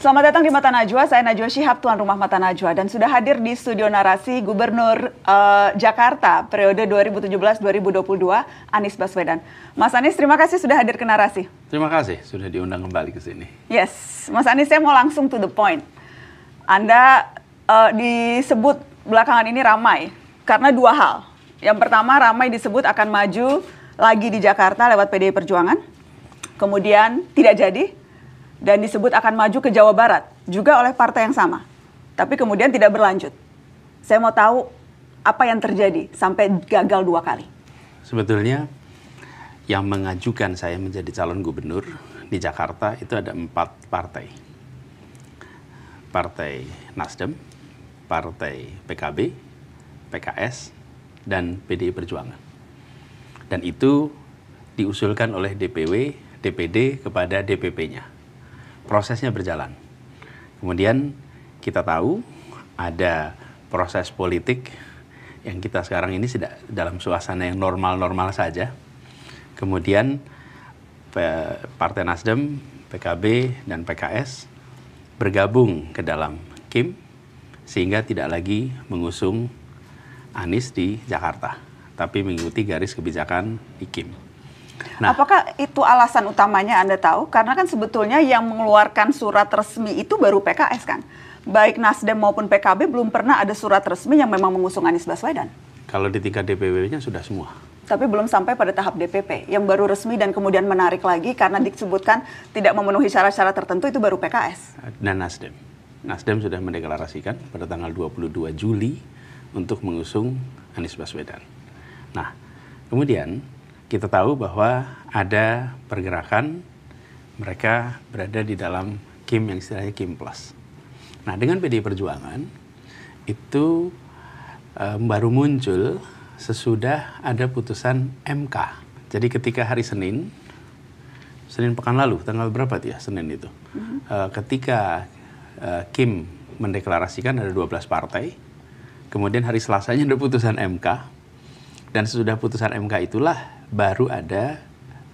Selamat datang di Mata Najwa, saya Najwa Shihab, tuan rumah Mata Najwa, dan sudah hadir di studio narasi Gubernur Jakarta periode 2017-2022, Anies Baswedan. Mas Anies, terima kasih sudah hadir ke narasi. Terima kasih sudah diundang kembali ke sini. Yes, Mas Anies, saya mau langsung to the point. Anda disebut belakangan ini ramai karena dua hal. Yang pertama, ramai disebut akan maju lagi di Jakarta lewat PDI Perjuangan, kemudian tidak jadi. Dan disebut akan maju ke Jawa Barat, juga oleh partai yang sama. Tapi kemudian tidak berlanjut. Saya mau tahu apa yang terjadi sampai gagal 2 kali. Sebetulnya yang mengajukan saya menjadi calon gubernur di Jakarta itu ada 4 partai. Partai Nasdem, Partai PKB, PKS, dan PDI Perjuangan. Dan itu diusulkan oleh DPW, DPD kepada DPP-nya. Prosesnya berjalan. Kemudian kita tahu ada proses politik yang kita sekarang ini sudah dalam suasana yang normal-normal saja. Kemudian Partai Nasdem, PKB, dan PKS bergabung ke dalam KIM sehingga tidak lagi mengusung Anies di Jakarta, tapi mengikuti garis kebijakan di KIM. Nah, apakah itu alasan utamanya Anda tahu? Karena kan sebetulnya yang mengeluarkan surat resmi itu baru PKS kan? Baik Nasdem maupun PKB belum pernah ada surat resmi yang memang mengusung Anies Baswedan. Kalau di tingkat DPW-nya sudah semua. Tapi belum sampai pada tahap DPP. Yang baru resmi dan kemudian menarik lagi karena disebutkan tidak memenuhi syarat-syarat tertentu itu baru PKS. Dan Nasdem. Nasdem sudah mendeklarasikan pada tanggal 22 Juli untuk mengusung Anies Baswedan. Nah, kemudian kita tahu bahwa ada pergerakan mereka berada di dalam KIM yang istilahnya KIM Plus. Nah, dengan PDI Perjuangan itu baru muncul sesudah ada putusan MK. Jadi ketika hari Senin pekan lalu, tanggal berapa ya Senin itu? Ketika KIM mendeklarasikan ada 12 partai, kemudian hari Selasanya ada putusan MK, dan sesudah putusan MK itulah baru ada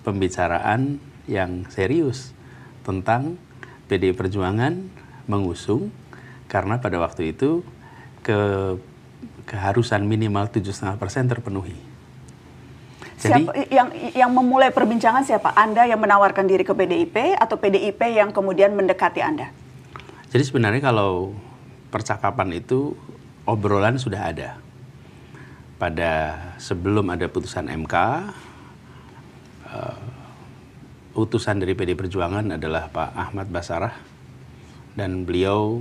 pembicaraan yang serius tentang PDI Perjuangan mengusung karena pada waktu itu keharusan minimal 7,5% terpenuhi. Jadi, siapa yang memulai perbincangan siapa? Anda yang menawarkan diri ke PDIP atau PDIP yang kemudian mendekati Anda? Jadi sebenarnya kalau percakapan itu obrolan sudah ada. Pada sebelum ada putusan MK, utusan dari PDI Perjuangan adalah Pak Ahmad Basarah, dan beliau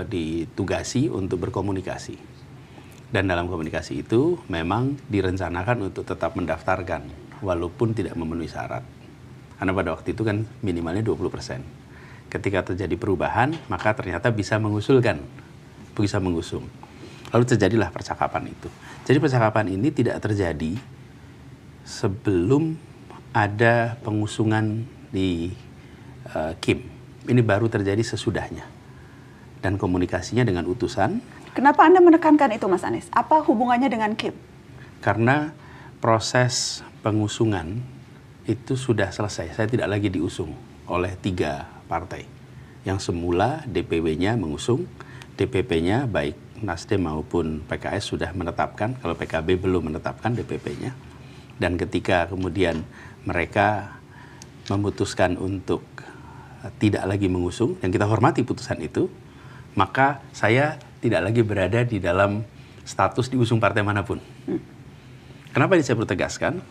ditugasi untuk berkomunikasi. Dan dalam komunikasi itu memang direncanakan untuk tetap mendaftarkan walaupun tidak memenuhi syarat. Karena pada waktu itu kan minimalnya 20%. Ketika terjadi perubahan, maka ternyata bisa mengusung. Lalu terjadilah percakapan itu. Jadi percakapan ini tidak terjadi sebelum ada pengusungan di KIM. Ini baru terjadi sesudahnya. Dan komunikasinya dengan utusan. Kenapa Anda menekankan itu, Mas Anies? Apa hubungannya dengan KIM? Karena proses pengusungan itu sudah selesai. Saya tidak lagi diusung oleh 3 partai. Yang semula DPW-nya mengusung, DPP-nya baik Nasdem maupun PKS sudah menetapkan, kalau PKB belum menetapkan DPP-nya. Dan ketika kemudian mereka memutuskan untuk tidak lagi mengusung, dan kita hormati putusan itu, maka saya tidak lagi berada di dalam status diusung partai manapun. Kenapa ini saya perlu tegaskan?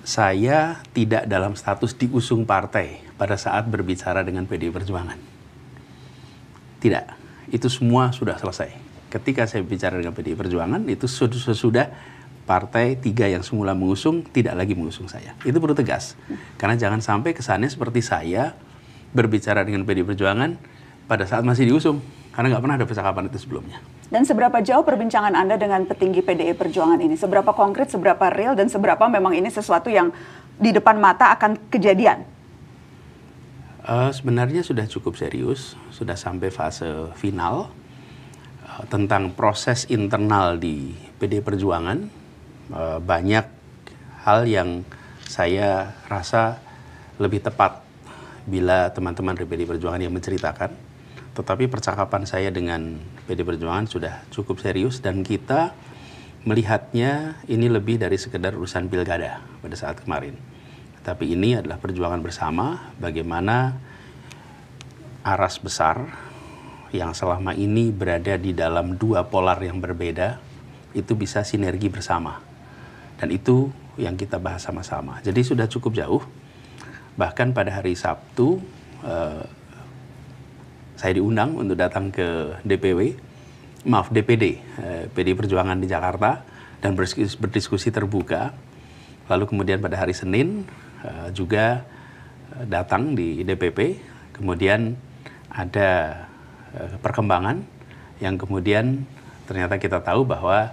Saya tidak dalam status diusung partai pada saat berbicara dengan PDI Perjuangan. Tidak. Itu semua sudah selesai. Ketika saya bicara dengan PDI Perjuangan, itu sudah partai 3 yang semula mengusung tidak lagi mengusung saya. Itu perlu tegas. Karena jangan sampai kesannya seperti saya berbicara dengan PDI Perjuangan pada saat masih diusung. Karena nggak pernah ada percakapan itu sebelumnya. Dan seberapa jauh perbincangan Anda dengan petinggi PDI Perjuangan ini? Seberapa konkret, seberapa real, dan seberapa memang ini sesuatu yang di depan mata akan kejadian? Sebenarnya sudah cukup serius, sudah sampai fase final tentang proses internal di PDI Perjuangan. Banyak hal yang saya rasa lebih tepat bila teman-teman dari PDI Perjuangan yang menceritakan, tetapi percakapan saya dengan PDI Perjuangan sudah cukup serius dan kita melihatnya ini lebih dari sekedar urusan pilkada pada saat kemarin. Tapi ini adalah perjuangan bersama bagaimana aras besar yang selama ini berada di dalam dua polar yang berbeda itu bisa sinergi bersama. Dan itu yang kita bahas sama-sama. Jadi sudah cukup jauh. Bahkan pada hari Sabtu saya diundang untuk datang ke DPD PDI Perjuangan di Jakarta dan berdiskusi terbuka. Lalu kemudian pada hari Senin juga datang di DPP. Kemudian ada perkembangan yang kemudian ternyata kita tahu bahwa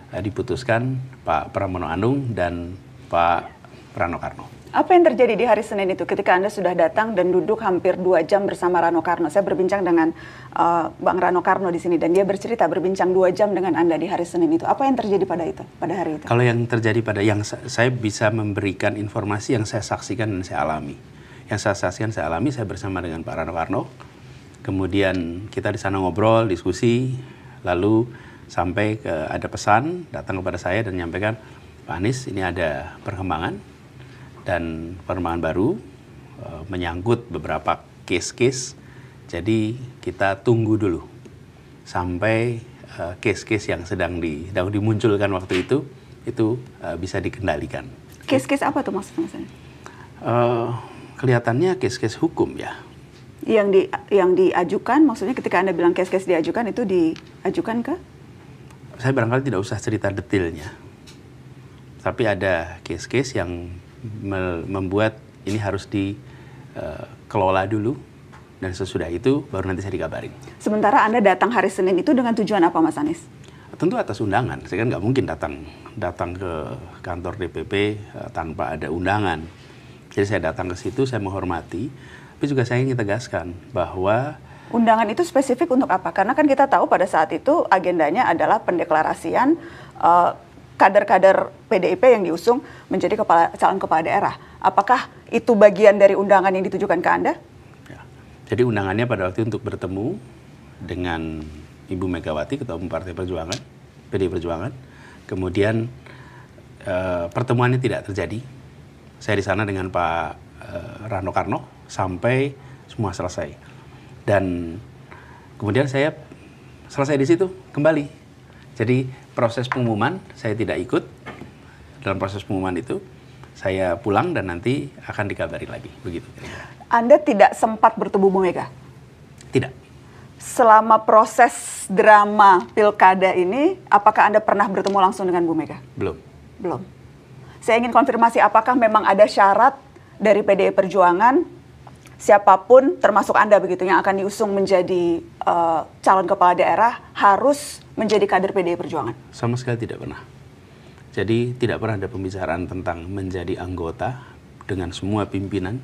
diputuskan Pak Pramono Anung dan Pak Rano Karno. Apa yang terjadi di hari Senin itu ketika Anda sudah datang dan duduk hampir 2 jam bersama Rano Karno? Saya berbincang dengan Bang Rano Karno di sini dan dia bercerita berbincang 2 jam dengan Anda di hari Senin itu. Apa yang terjadi pada hari itu? Kalau yang terjadi yang saya bisa memberikan informasi yang saya saksikan dan saya alami. Yang saya saksikan saya alami, saya bersama dengan Pak Rano Karno. Kemudian kita di sana ngobrol, diskusi, lalu sampai ada pesan datang kepada saya dan menyampaikan, Pak Anies ini ada perkembangan. Dan perkembangan baru menyangkut beberapa case-case, jadi kita tunggu dulu sampai case-case yang sedang dimunculkan waktu itu bisa dikendalikan. Case-case apa tuh maksudnya? Kelihatannya case-case hukum ya. Yang diajukan, maksudnya ketika Anda bilang case-case diajukan, itu diajukan ke? Saya barangkali tidak usah cerita detailnya, tapi ada case-case yang membuat ini harus dikelola dulu dan sesudah itu baru nanti saya dikabarin. Sementara Anda datang hari Senin itu dengan tujuan apa, Mas Anies? Tentu atas undangan. Saya kan nggak mungkin datang ke kantor DPP tanpa ada undangan. Jadi saya datang ke situ, saya menghormati, tapi juga saya ingin tegaskan bahwa undangan itu spesifik untuk apa? Karena kan kita tahu pada saat itu agendanya adalah pendeklarasian kader-kader PDIP yang diusung menjadi calon kepala daerah. Apakah itu bagian dari undangan yang ditujukan ke Anda? Ya. Jadi undangannya pada waktu itu untuk bertemu dengan Ibu Megawati, Ketua Umum Partai Perjuangan, PDI Perjuangan. Kemudian pertemuannya tidak terjadi. Saya di sana dengan Pak Rano Karno sampai semua selesai. Dan kemudian saya selesai di situ kembali. Jadi proses pengumuman saya tidak ikut. Dalam proses pengumuman itu saya pulang dan nanti akan dikabari lagi, begitu. Anda tidak sempat bertemu Bu Mega? Tidak. Selama proses drama pilkada ini, apakah Anda pernah bertemu langsung dengan Bu Mega? Belum. Belum. Saya ingin konfirmasi apakah memang ada syarat dari PDI Perjuangan siapapun termasuk Anda begitu yang akan diusung menjadi calon kepala daerah harus menjadi kader PDI Perjuangan? Sama sekali tidak pernah. Jadi tidak pernah ada pembicaraan tentang menjadi anggota dengan semua pimpinan.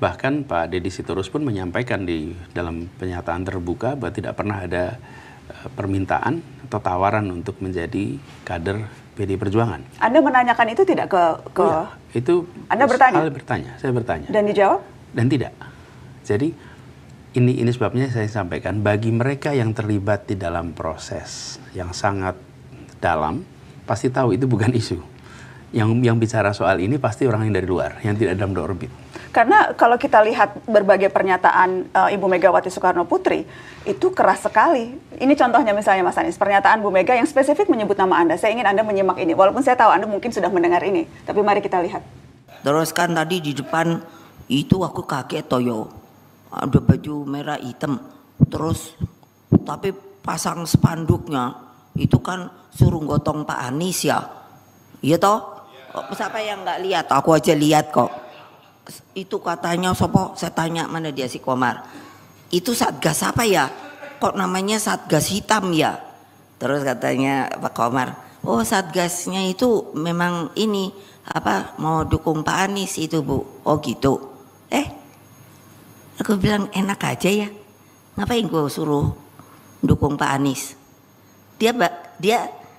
Bahkan Pak Deddy Sitorus pun menyampaikan di dalam pernyataan terbuka bahwa tidak pernah ada permintaan atau tawaran untuk menjadi kader PDI Perjuangan. Anda menanyakan itu tidak ke ya, itu Anda bertanya? Saya bertanya. Dan dijawab? Dan tidak. Jadi ini sebabnya saya sampaikan bagi mereka yang terlibat di dalam proses yang sangat dalam pasti tahu itu bukan isu. Yang bicara soal ini pasti orang yang dari luar, yang tidak dalam orbit. Karena kalau kita lihat berbagai pernyataan Ibu Megawati Soekarno Putri, itu keras sekali. Ini contohnya misalnya Mas Anies, pernyataan Bu Mega yang spesifik menyebut nama Anda. Saya ingin Anda menyimak ini, walaupun saya tahu Anda mungkin sudah mendengar ini. Tapi mari kita lihat. Terus kan tadi di depan itu aku kaget toyo. Ada baju merah hitam. Terus tapi pasang spanduknya itu kan suruh gotong Pak Anies ya. Iya toh? Siapa yang nggak lihat? Aku aja lihat kok. Itu katanya sopo, saya tanya mana dia si Komar. Itu Satgas apa ya? Kok namanya Satgas hitam ya? Terus katanya Pak Komar, oh Satgasnya itu memang ini apa mau dukung Pak Anies itu Bu. Oh gitu. Aku bilang enak aja ya. Ngapain gue suruh dukung Pak Anies? Dia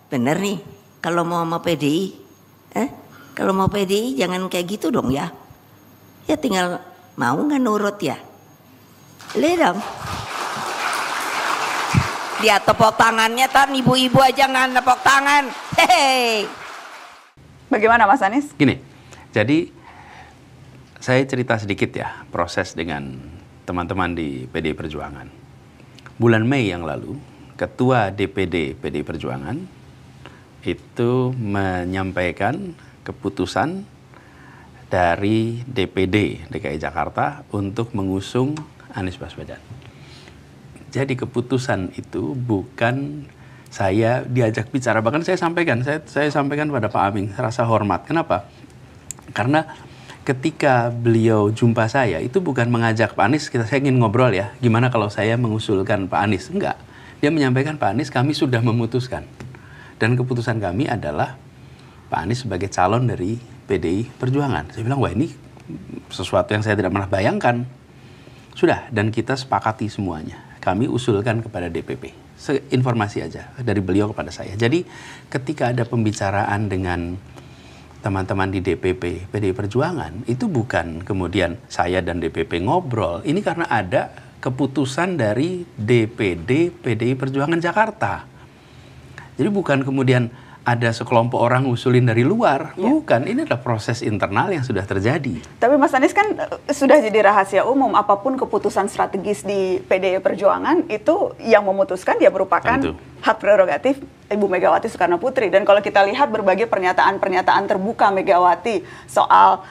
bener nih kalau mau PDI. Kalau mau PDI jangan kayak gitu dong ya. Ya tinggal Mau nggak nurut ya? Lihat dong. Lihat tepuk tangannya, tan ibu-ibu aja nggak tepuk tangan. Hehehe. Bagaimana Mas Anies? Gini, jadi saya cerita sedikit ya proses dengan teman-teman di PDI Perjuangan. Bulan Mei yang lalu, Ketua DPD PDI Perjuangan itu menyampaikan keputusan dari DPD DKI Jakarta untuk mengusung Anies Baswedan. Jadi keputusan itu bukan saya diajak bicara, bahkan saya sampaikan pada Pak Aming rasa hormat. Kenapa? Karena ketika beliau jumpa saya itu bukan mengajak Pak Anies, saya ingin ngobrol ya, gimana kalau saya mengusulkan Pak Anies? Enggak. Dia menyampaikan, Pak Anies kami sudah memutuskan. Dan keputusan kami adalah Pak Anies sebagai calon dari PDI Perjuangan. Saya bilang, wah ini sesuatu yang saya tidak pernah bayangkan. Sudah, dan kita sepakati semuanya. Kami usulkan kepada DPP. Informasi aja dari beliau kepada saya. Jadi ketika ada pembicaraan dengan teman-teman di DPP PDI Perjuangan, itu bukan kemudian saya dan DPP ngobrol. Ini karena ada keputusan dari DPD PDI Perjuangan Jakarta. Jadi bukan kemudian ada sekelompok orang usulin dari luar. Ya. Bukan, ini adalah proses internal yang sudah terjadi. Tapi Mas Anies kan sudah jadi rahasia umum, apapun keputusan strategis di PDI Perjuangan itu yang memutuskan dia merupakan Tentu. hak prerogatif Ibu Megawati Soekarno Putri. Dan kalau kita lihat berbagai pernyataan-pernyataan terbuka Megawati soal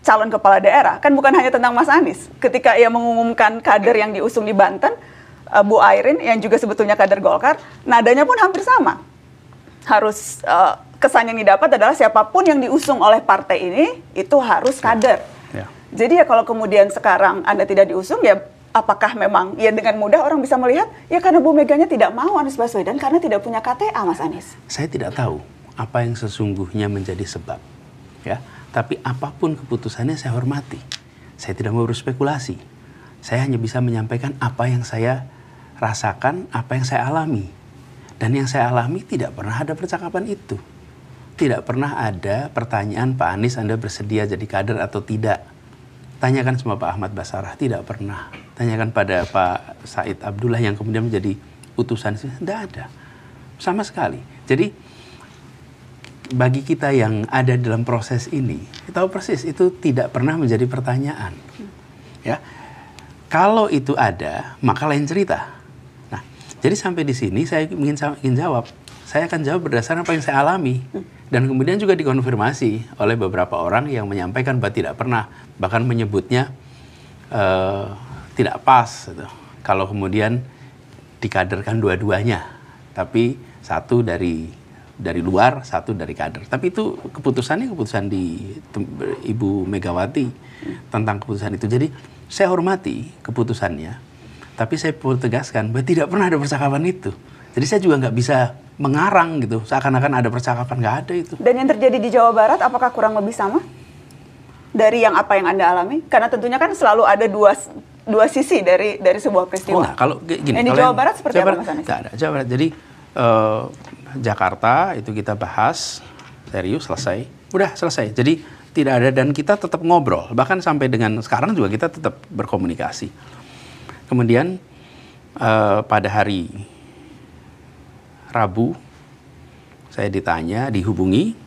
calon kepala daerah, kan bukan hanya tentang Mas Anies. Ketika ia mengumumkan kader yang diusung di Banten, Bu Airin yang juga sebetulnya kader Golkar, nadanya pun hampir sama. Harus kesan yang didapat adalah siapapun yang diusung oleh partai ini itu harus kader. Ya. Jadi ya kalau kemudian sekarang Anda tidak diusung, ya apakah memang ya dengan mudah orang bisa melihat ya karena Bu Meganya tidak mau Anies Baswedan karena tidak punya KTA, Mas Anies? Saya tidak tahu apa yang sesungguhnya menjadi sebab, ya. Tapi apapun keputusannya saya hormati. Saya tidak mau berspekulasi. Saya hanya bisa menyampaikan apa yang saya rasakan, apa yang saya alami. Dan yang saya alami tidak pernah ada percakapan itu. Tidak pernah ada pertanyaan, Pak Anies Anda bersedia jadi kader atau tidak. Tanyakan sama Pak Ahmad Basarah, tidak pernah. Tanyakan pada Pak Said Abdullah yang kemudian menjadi utusan, tidak ada. Sama sekali. Jadi bagi kita yang ada dalam proses ini, kita tahu persis itu tidak pernah menjadi pertanyaan. Ya, kalau itu ada, maka lain cerita. Nah, jadi sampai di sini saya ingin jawab. Saya akan jawab berdasarkan apa yang saya alami. Dan kemudian juga dikonfirmasi oleh beberapa orang yang menyampaikan bahwa tidak pernah, bahkan menyebutnya tidak pas. Gitu. Kalau kemudian dikaderkan dua-duanya, tapi satu dari luar, satu dari kader. Tapi itu keputusan di Ibu Megawati tentang keputusan itu. Jadi saya hormati keputusannya, tapi saya perlu tegaskan bahwa tidak pernah ada percakapan itu. Jadi saya juga nggak bisa mengarang gitu, seakan-akan ada percakapan, nggak ada itu. Dan yang terjadi di Jawa Barat apakah kurang lebih sama dari yang apa yang Anda alami? Karena tentunya kan selalu ada dua sisi dari sebuah peristiwa. Oh, nah, kalau gini, yang di Jawa Barat seperti apa, Mas Anies? Nggak ada. Jawa Barat. Jadi Jakarta itu kita bahas serius, selesai. Udah selesai. Jadi tidak ada, dan kita tetap ngobrol. Bahkan sampai dengan sekarang juga kita tetap berkomunikasi. Kemudian pada hari Rabu saya dihubungi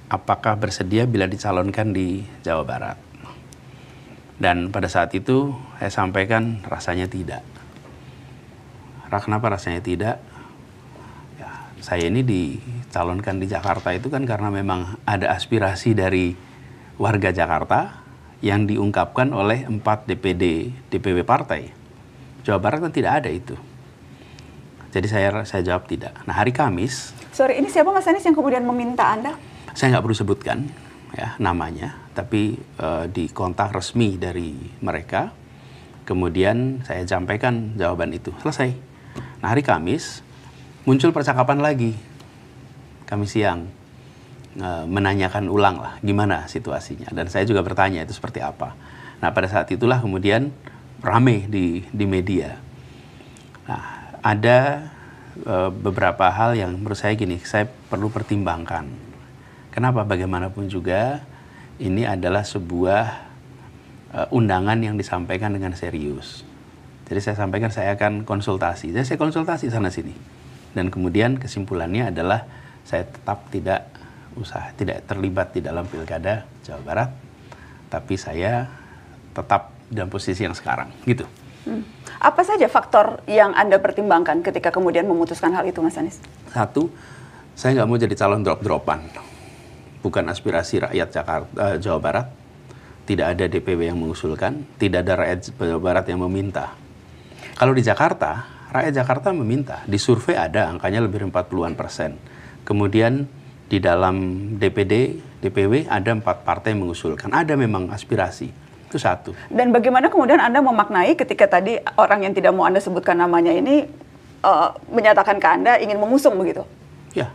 apakah bersedia bila dicalonkan di Jawa Barat. Dan pada saat itu saya sampaikan rasanya tidak. Kenapa rasanya tidak? Ya, saya ini dicalonkan di Jakarta itu kan karena memang ada aspirasi dari warga Jakarta yang diungkapkan oleh 4 DPW partai. Jawa Barat kan tidak ada itu. Jadi saya jawab tidak. Nah, hari Kamis. Sorry, ini siapa Mas Anies yang kemudian meminta Anda? Saya nggak perlu sebutkan ya namanya, tapi di kontak resmi dari mereka. Kemudian saya sampaikan jawaban itu. Selesai. Nah, hari Kamis muncul percakapan lagi. Kamis siang menanyakan ulang lah gimana situasinya. Dan saya juga bertanya itu seperti apa. Nah, pada saat itulah kemudian rame di media. Nah, ada beberapa hal yang menurut saya gini, saya perlu pertimbangkan. Kenapa? Bagaimanapun juga ini adalah sebuah undangan yang disampaikan dengan serius. Jadi saya sampaikan saya akan konsultasi. Jadi saya konsultasi sana sini. Dan kemudian kesimpulannya adalah saya tetap tidak terlibat di dalam Pilkada Jawa Barat, tapi saya tetap dalam posisi yang sekarang, gitu. Apa saja faktor yang Anda pertimbangkan ketika kemudian memutuskan hal itu, Mas Anies? Satu, saya nggak mau jadi calon drop-dropan. Bukan aspirasi rakyat Jawa Barat. Tidak ada DPW yang mengusulkan, tidak ada rakyat Jawa Barat yang meminta. Kalau di Jakarta, rakyat Jakarta meminta. Di survei ada, angkanya lebih dari 40-an%. Kemudian di dalam DPD, DPW ada 4 partai yang mengusulkan. Ada memang aspirasi. Itu satu. Dan bagaimana kemudian Anda memaknai ketika tadi orang yang tidak mau Anda sebutkan namanya ini menyatakan ke Anda ingin mengusung begitu? Ya.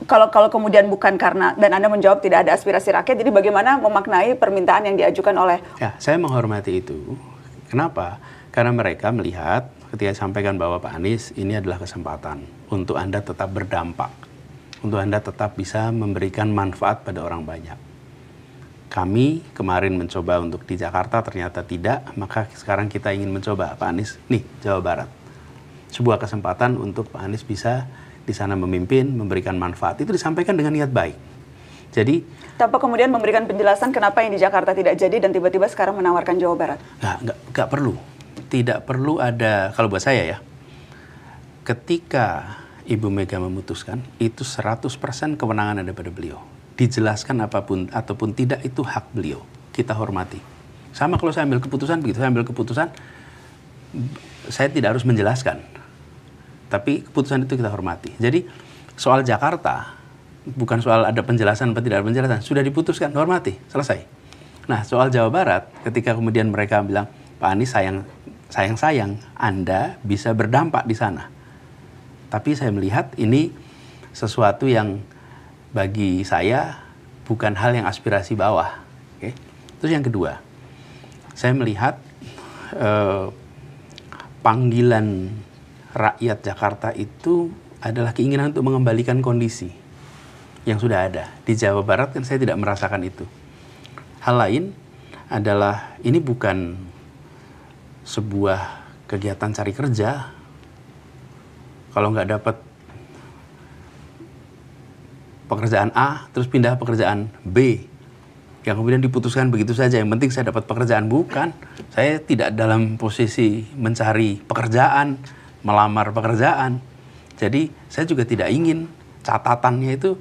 Kalau kemudian bukan karena, dan Anda menjawab tidak ada aspirasi rakyat, jadi bagaimana memaknai permintaan yang diajukan oleh... Ya, saya menghormati itu. Kenapa? Karena mereka melihat ketika sampaikan bahwa Pak Anies ini adalah kesempatan untuk Anda tetap berdampak, untuk Anda tetap bisa memberikan manfaat pada orang banyak. Kami kemarin mencoba untuk di Jakarta, ternyata tidak, maka sekarang kita ingin mencoba Pak Anies, nih Jawa Barat. Sebuah kesempatan untuk Pak Anies bisa di sana memimpin, memberikan manfaat. Itu disampaikan dengan niat baik. Jadi tanpa kemudian memberikan penjelasan kenapa yang di Jakarta tidak jadi dan tiba-tiba sekarang menawarkan Jawa Barat. Nggak perlu. Tidak perlu ada, kalau buat saya ya, ketika Ibu Mega memutuskan, itu 100% kewenangan ada pada beliau. Dijelaskan apapun ataupun tidak, itu hak beliau. Kita hormati. Sama kalau saya ambil keputusan, begitu saya ambil keputusan, saya tidak harus menjelaskan. Tapi keputusan itu kita hormati. Jadi soal Jakarta, bukan soal ada penjelasan atau tidak ada penjelasan, sudah diputuskan, hormati, selesai. Nah soal Jawa Barat, ketika kemudian mereka bilang, Pak Anies sayang Anda bisa berdampak di sana. Tapi saya melihat ini sesuatu yang bagi saya bukan hal yang aspirasi bawah. Oke? Terus yang kedua, saya melihat panggilan rakyat Jakarta itu adalah keinginan untuk mengembalikan kondisi yang sudah ada. Di Jawa Barat kan saya tidak merasakan itu. Hal lain adalah ini bukan sebuah kegiatan cari kerja. Kalau nggak dapat pekerjaan A, terus pindah pekerjaan B, yang kemudian diputuskan begitu saja, yang penting saya dapat pekerjaan. Bukan, saya tidak dalam posisi mencari pekerjaan, melamar pekerjaan. Jadi saya juga tidak ingin catatannya itu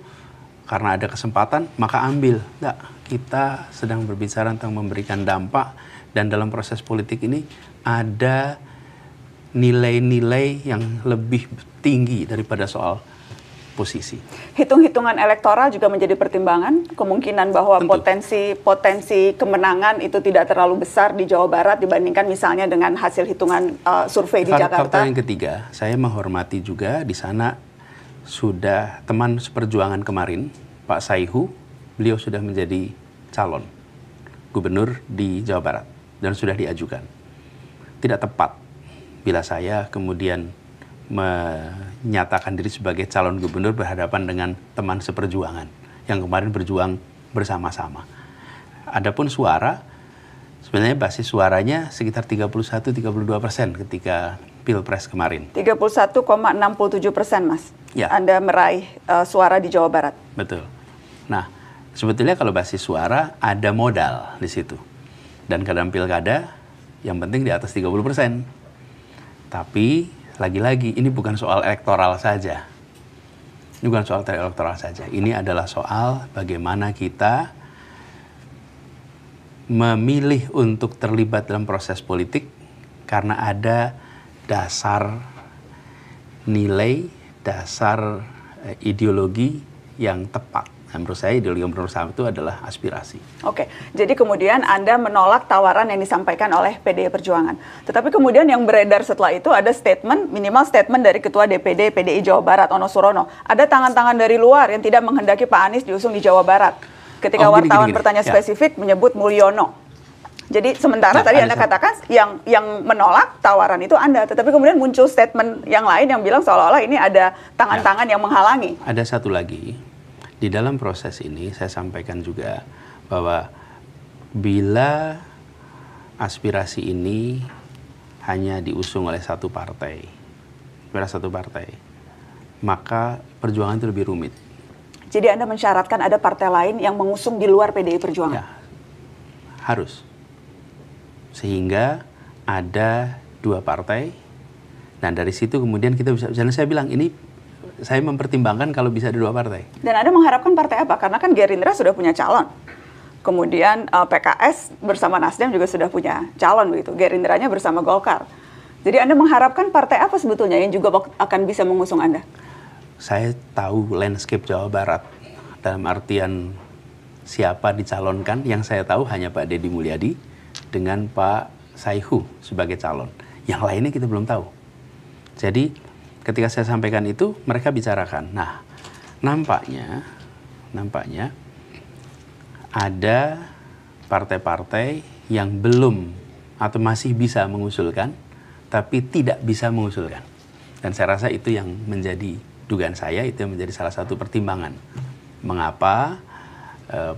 karena ada kesempatan maka ambil. Enggak, kita sedang berbicara tentang memberikan dampak, dan dalam proses politik ini ada nilai-nilai yang lebih tinggi daripada soal posisi. Hitung-hitungan elektoral juga menjadi pertimbangan, kemungkinan bahwa potensi kemenangan itu tidak terlalu besar di Jawa Barat dibandingkan misalnya dengan hasil hitungan survei di Jakarta. Faktor yang ketiga, saya menghormati juga di sana sudah teman seperjuangan kemarin, Pak Saihu, beliau sudah menjadi calon gubernur di Jawa Barat dan sudah diajukan. Tidak tepat bila saya kemudian menyatakan diri sebagai calon gubernur berhadapan dengan teman seperjuangan yang kemarin berjuang bersama-sama. Adapun suara, sebenarnya basis suaranya sekitar 31-32% ketika Pilpres kemarin. 31,67%, Mas. Ya. Anda meraih suara di Jawa Barat. Betul. Nah, sebetulnya kalau basis suara ada modal di situ. Dan dalam pilkada yang penting di atas 30%. Tapi lagi-lagi ini bukan soal elektoral saja. Ini bukan soal elektoral saja. Ini adalah soal bagaimana kita memilih untuk terlibat dalam proses politik karena ada dasar nilai, dasar ideologi yang tepat. Menurut saya ideologi yang bersama itu adalah aspirasi. Oke, jadi kemudian Anda menolak tawaran yang disampaikan oleh PDI Perjuangan. Tetapi kemudian yang beredar setelah itu ada statement, minimal statement dari Ketua DPD PDI Jawa Barat, Ono Surono. Ada tangan-tangan dari luar yang tidak menghendaki Pak Anies diusung di Jawa Barat. Ketika wartawan bertanya spesifik menyebut Mulyono. Jadi sementara tadi Anda katakan yang menolak tawaran itu Anda, tetapi kemudian muncul statement yang lain yang bilang seolah-olah ini ada tangan-tangan yang menghalangi. Ada satu lagi, di dalam proses ini saya sampaikan juga bahwa bila aspirasi ini hanya diusung oleh satu partai, maka perjuangan itu lebih rumit. Jadi Anda mensyaratkan ada partai lain yang mengusung di luar PDI Perjuangan? Ya, harus. Sehingga ada 2 partai, dan dari situ kemudian kita bisa, misalnya saya bilang ini, saya mempertimbangkan kalau bisa ada 2 partai. Dan Anda mengharapkan partai apa? Karena kan Gerindra sudah punya calon. Kemudian PKS bersama Nasdem juga sudah punya calon begitu. Gerindranya bersama Golkar. Jadi Anda mengharapkan partai apa sebetulnya yang juga akan bisa mengusung Anda? Saya tahu landscape Jawa Barat, dalam artian siapa dicalonkan, yang saya tahu hanya Pak Deddy Mulyadi dengan Pak Saihu sebagai calon. Yang lainnya kita belum tahu. Jadi ketika saya sampaikan itu, mereka bicarakan. Nah, nampaknya ada partai-partai yang belum atau masih bisa mengusulkan, tapi tidak bisa mengusulkan. Dan saya rasa itu yang menjadi dugaan saya, itu yang menjadi salah satu pertimbangan mengapa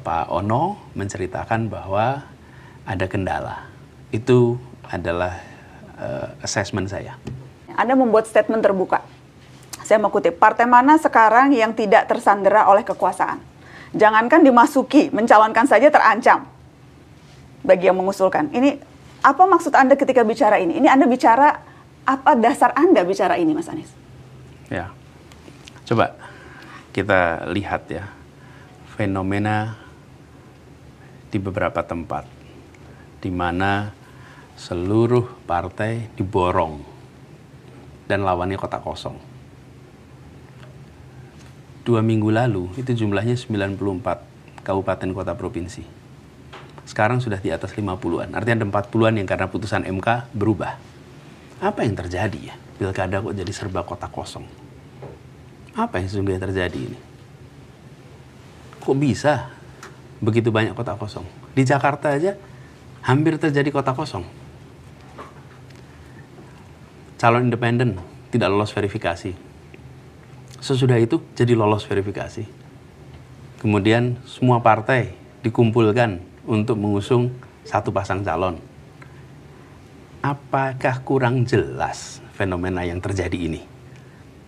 Pak Ono menceritakan bahwa ada kendala. Itu adalah assessment saya. Anda membuat statement terbuka. Saya mau kutip, partai mana sekarang yang tidak tersandera oleh kekuasaan? Jangankan dimasuki, mencalonkan saja terancam bagi yang mengusulkan. Ini apa maksud Anda ketika bicara ini? Ini Anda bicara, apa dasar Anda bicara ini, Mas Anies? Ya. Coba kita lihat ya, fenomena di beberapa tempat di mana seluruh partai diborong dan lawannya kotak kosong. 2 minggu lalu itu jumlahnya 94 kabupaten kota provinsi. Sekarang sudah di atas 50-an, artinya ada 40-an yang karena putusan MK berubah. Apa yang terjadi ya? Pilkada kok jadi serba kotak kosong? Apa yang sesungguhnya terjadi ini? Kok bisa begitu banyak kotak kosong? Di Jakarta aja hampir terjadi kotak kosong. Calon independen tidak lolos verifikasi. Sesudah itu jadi lolos verifikasi. Kemudian semua partai dikumpulkan untuk mengusung satu pasang calon. Apakah kurang jelas fenomena yang terjadi ini?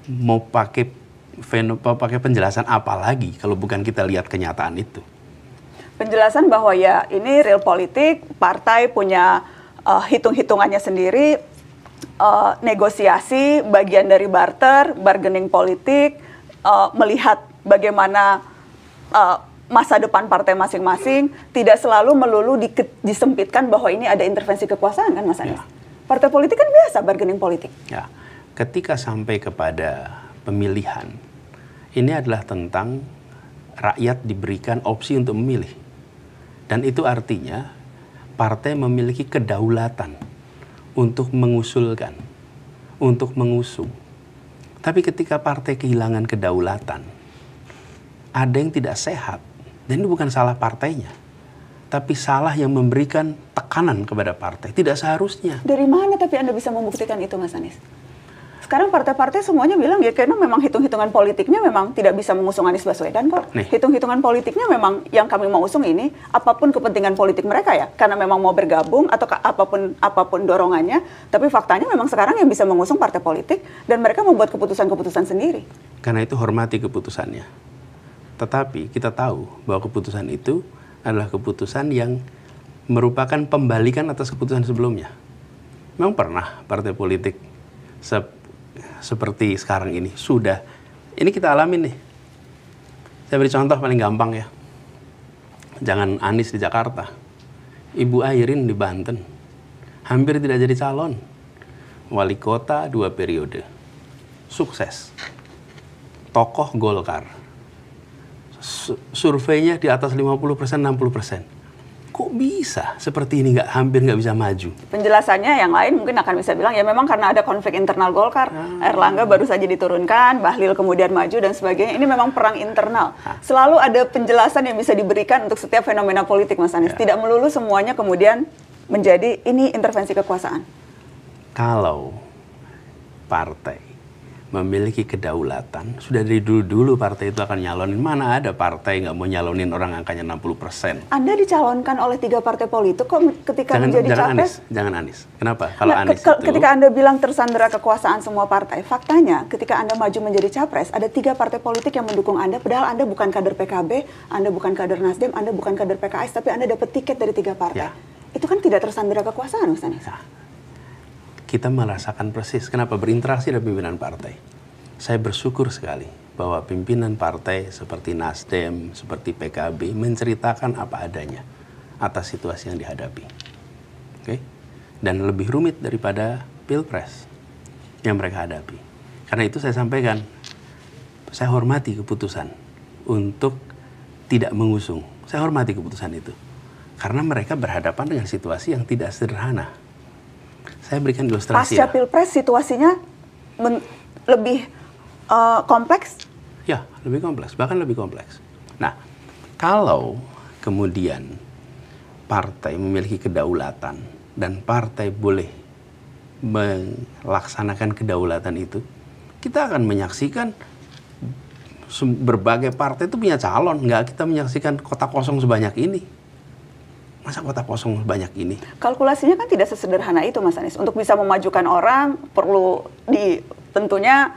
Mau pakai penjelasan apa lagi kalau bukan kita lihat kenyataan itu? Penjelasan bahwa ya ini real politik, partai punya hitung-hitungannya sendiri, negosiasi, bagian dari bargaining politik, melihat bagaimana masa depan partai masing-masing, tidak selalu melulu disempitkan bahwa ini ada intervensi kekuasaan kan Mas Anies? Ya. Partai politik kan biasa bargaining politik. Ya, ketika sampai kepada pemilihan, ini adalah tentang rakyat diberikan opsi untuk memilih. Dan itu artinya partai memiliki kedaulatan untuk mengusulkan, untuk mengusung. Tapi ketika partai kehilangan kedaulatan, ada yang tidak sehat. Dan ini bukan salah partainya, tapi salah yang memberikan tekanan kepada partai. Tidak seharusnya. Dari mana tapi Anda bisa membuktikan itu, Mas Anies? Sekarang partai-partai semuanya bilang ya karena memang hitung-hitungan politiknya memang tidak bisa mengusung Anies Baswedan kok. Hitung-hitungan politiknya memang yang kami mau usung ini apapun kepentingan politik mereka ya, karena memang mau bergabung atau apapun dorongannya, tapi faktanya memang sekarang yang bisa mengusung partai politik dan mereka membuat keputusan-keputusan sendiri. Karena itu hormati keputusannya. Tetapi kita tahu bahwa keputusan itu adalah keputusan yang merupakan pembalikan atas keputusan sebelumnya. Memang pernah partai politik seperti sekarang ini sudah, ini kita alamin nih. Saya beri contoh paling gampang ya. Jangan Anies di Jakarta, Ibu Airin di Banten, hampir tidak jadi calon. Wali kota 2 periode, sukses. Tokoh Golkar, surveinya di atas 50%, 60%. Kok bisa seperti ini hampir nggak bisa maju? Penjelasannya yang lain mungkin akan bisa bilang ya memang karena ada konflik internal Golkar. Erlangga baru saja diturunkan, Bahlil kemudian maju dan sebagainya. Ini memang perang internal. Selalu ada penjelasan yang bisa diberikan untuk setiap fenomena politik, Mas Anies. Tidak melulu semuanya kemudian menjadi ini intervensi kekuasaan. Kalau partai memiliki kedaulatan, sudah dari dulu-dulu partai itu akan nyalonin. Mana ada partai nggak mau nyalonin orang angkanya 60%. Anda dicalonkan oleh 3 partai politik kok ketika menjadi capres? Jangan Anies. Kenapa? Kalau Anies ketika Anda bilang tersandera kekuasaan semua partai, faktanya ketika Anda maju menjadi capres, ada 3 partai politik yang mendukung Anda, padahal Anda bukan kader PKB, Anda bukan kader Nasdem, Anda bukan kader PKS, tapi Anda dapat tiket dari 3 partai. Ya. Itu kan tidak tersandera kekuasaan, Mas Anies. Nah, kita merasakan persis kenapa berinteraksi dengan pimpinan partai. Saya bersyukur sekali bahwa pimpinan partai seperti Nasdem, seperti PKB menceritakan apa adanya atas situasi yang dihadapi. Oke? Dan lebih rumit daripada Pilpres yang mereka hadapi. Karena itu saya sampaikan, saya hormati keputusan untuk tidak mengusung. Saya hormati keputusan itu. Karena mereka berhadapan dengan situasi yang tidak sederhana. Saya berikan ilustrasi. Pasca Pilpres situasinya lebih kompleks? Ya, lebih kompleks, bahkan lebih kompleks. Nah, kalau kemudian partai memiliki kedaulatan dan partai boleh melaksanakan kedaulatan itu, kita akan menyaksikan berbagai partai itu punya calon. Nggak kita menyaksikan kota kosong sebanyak ini. Masa kota kosong sebanyak ini? Kalkulasinya kan tidak sesederhana itu, Mas Anies. Untuk bisa memajukan orang, perlu tentunya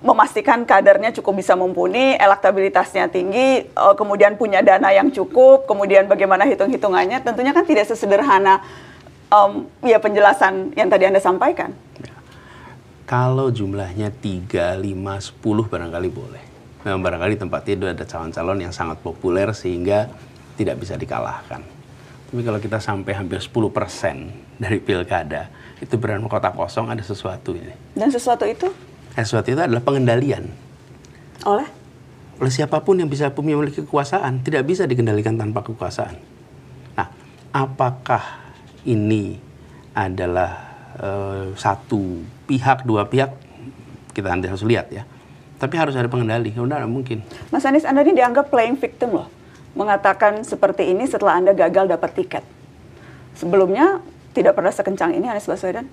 memastikan kadernya cukup bisa mumpuni, elektabilitasnya tinggi, kemudian punya dana yang cukup, kemudian bagaimana hitung-hitungannya, tentunya kan tidak sesederhana ya penjelasan yang tadi Anda sampaikan. Ya. Kalau jumlahnya 3, 5, 10 barangkali boleh. Memang barangkali tempat itu ada calon-calon yang sangat populer sehingga tidak bisa dikalahkan. Tapi kalau kita sampai hampir 10% dari pilkada, itu berarti kota kosong ada sesuatu ini. Dan sesuatu itu? Sesuatu itu adalah pengendalian. Oleh siapapun yang bisa memiliki kekuasaan, tidak bisa dikendalikan tanpa kekuasaan. Nah, apakah ini adalah satu pihak, dua pihak? Kita nanti harus lihat ya. Tapi harus ada pengendali, udah mungkin. Mas Anies, Anda ini dianggap playing victim loh. Mengatakan seperti ini setelah Anda gagal dapat tiket. Sebelumnya tidak pernah sekencang ini Anies Baswedan.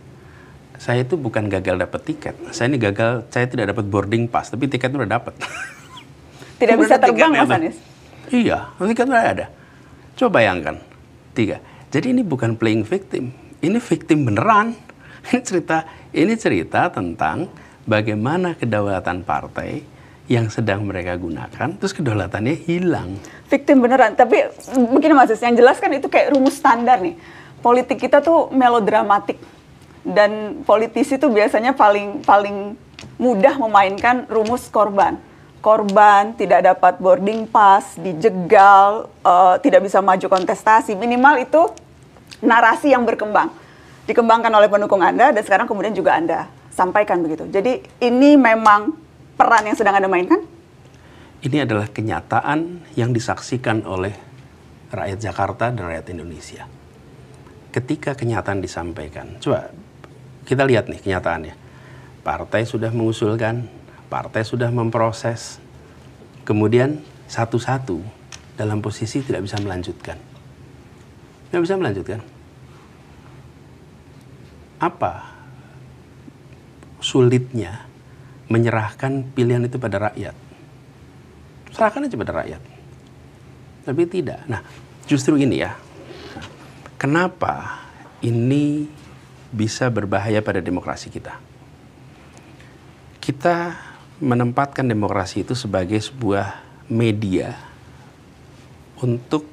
Saya itu bukan gagal dapat tiket. Saya ini gagal, saya tidak dapat boarding pass, tapi tiketnya udah dapat. Tidak bisa terbang, Mas Anies? Iya, tiketnya udah ada. Coba bayangkan, 3. Jadi ini bukan playing victim, ini victim beneran. Ini cerita tentang bagaimana kedaulatan partai yang sedang mereka gunakan, terus kedaulatannya hilang. Victim beneran, tapi begini Mas Anies, yang jelas kan itu kayak rumus standar nih. Politik kita tuh melodramatik. Dan politisi tuh biasanya paling mudah memainkan rumus korban. Korban tidak dapat boarding pass, dijegal, tidak bisa maju kontestasi. Minimal itu narasi yang berkembang. Dikembangkan oleh pendukung Anda dan sekarang kemudian juga Anda sampaikan begitu. Jadi ini memang peran yang sedang Anda mainkan? Ini adalah kenyataan yang disaksikan oleh rakyat Jakarta dan rakyat Indonesia. Ketika kenyataan disampaikan, coba kita lihat nih kenyataannya. Partai sudah mengusulkan, partai sudah memproses, kemudian satu-satu dalam posisi tidak bisa melanjutkan. Tidak bisa melanjutkan. Apa sulitnya menyerahkan pilihan itu pada rakyat? Serahkan aja pada rakyat. Tapi tidak. Nah, justru ini ya. Kenapa ini bisa berbahaya pada demokrasi kita? Kita menempatkan demokrasi itu sebagai sebuah media untuk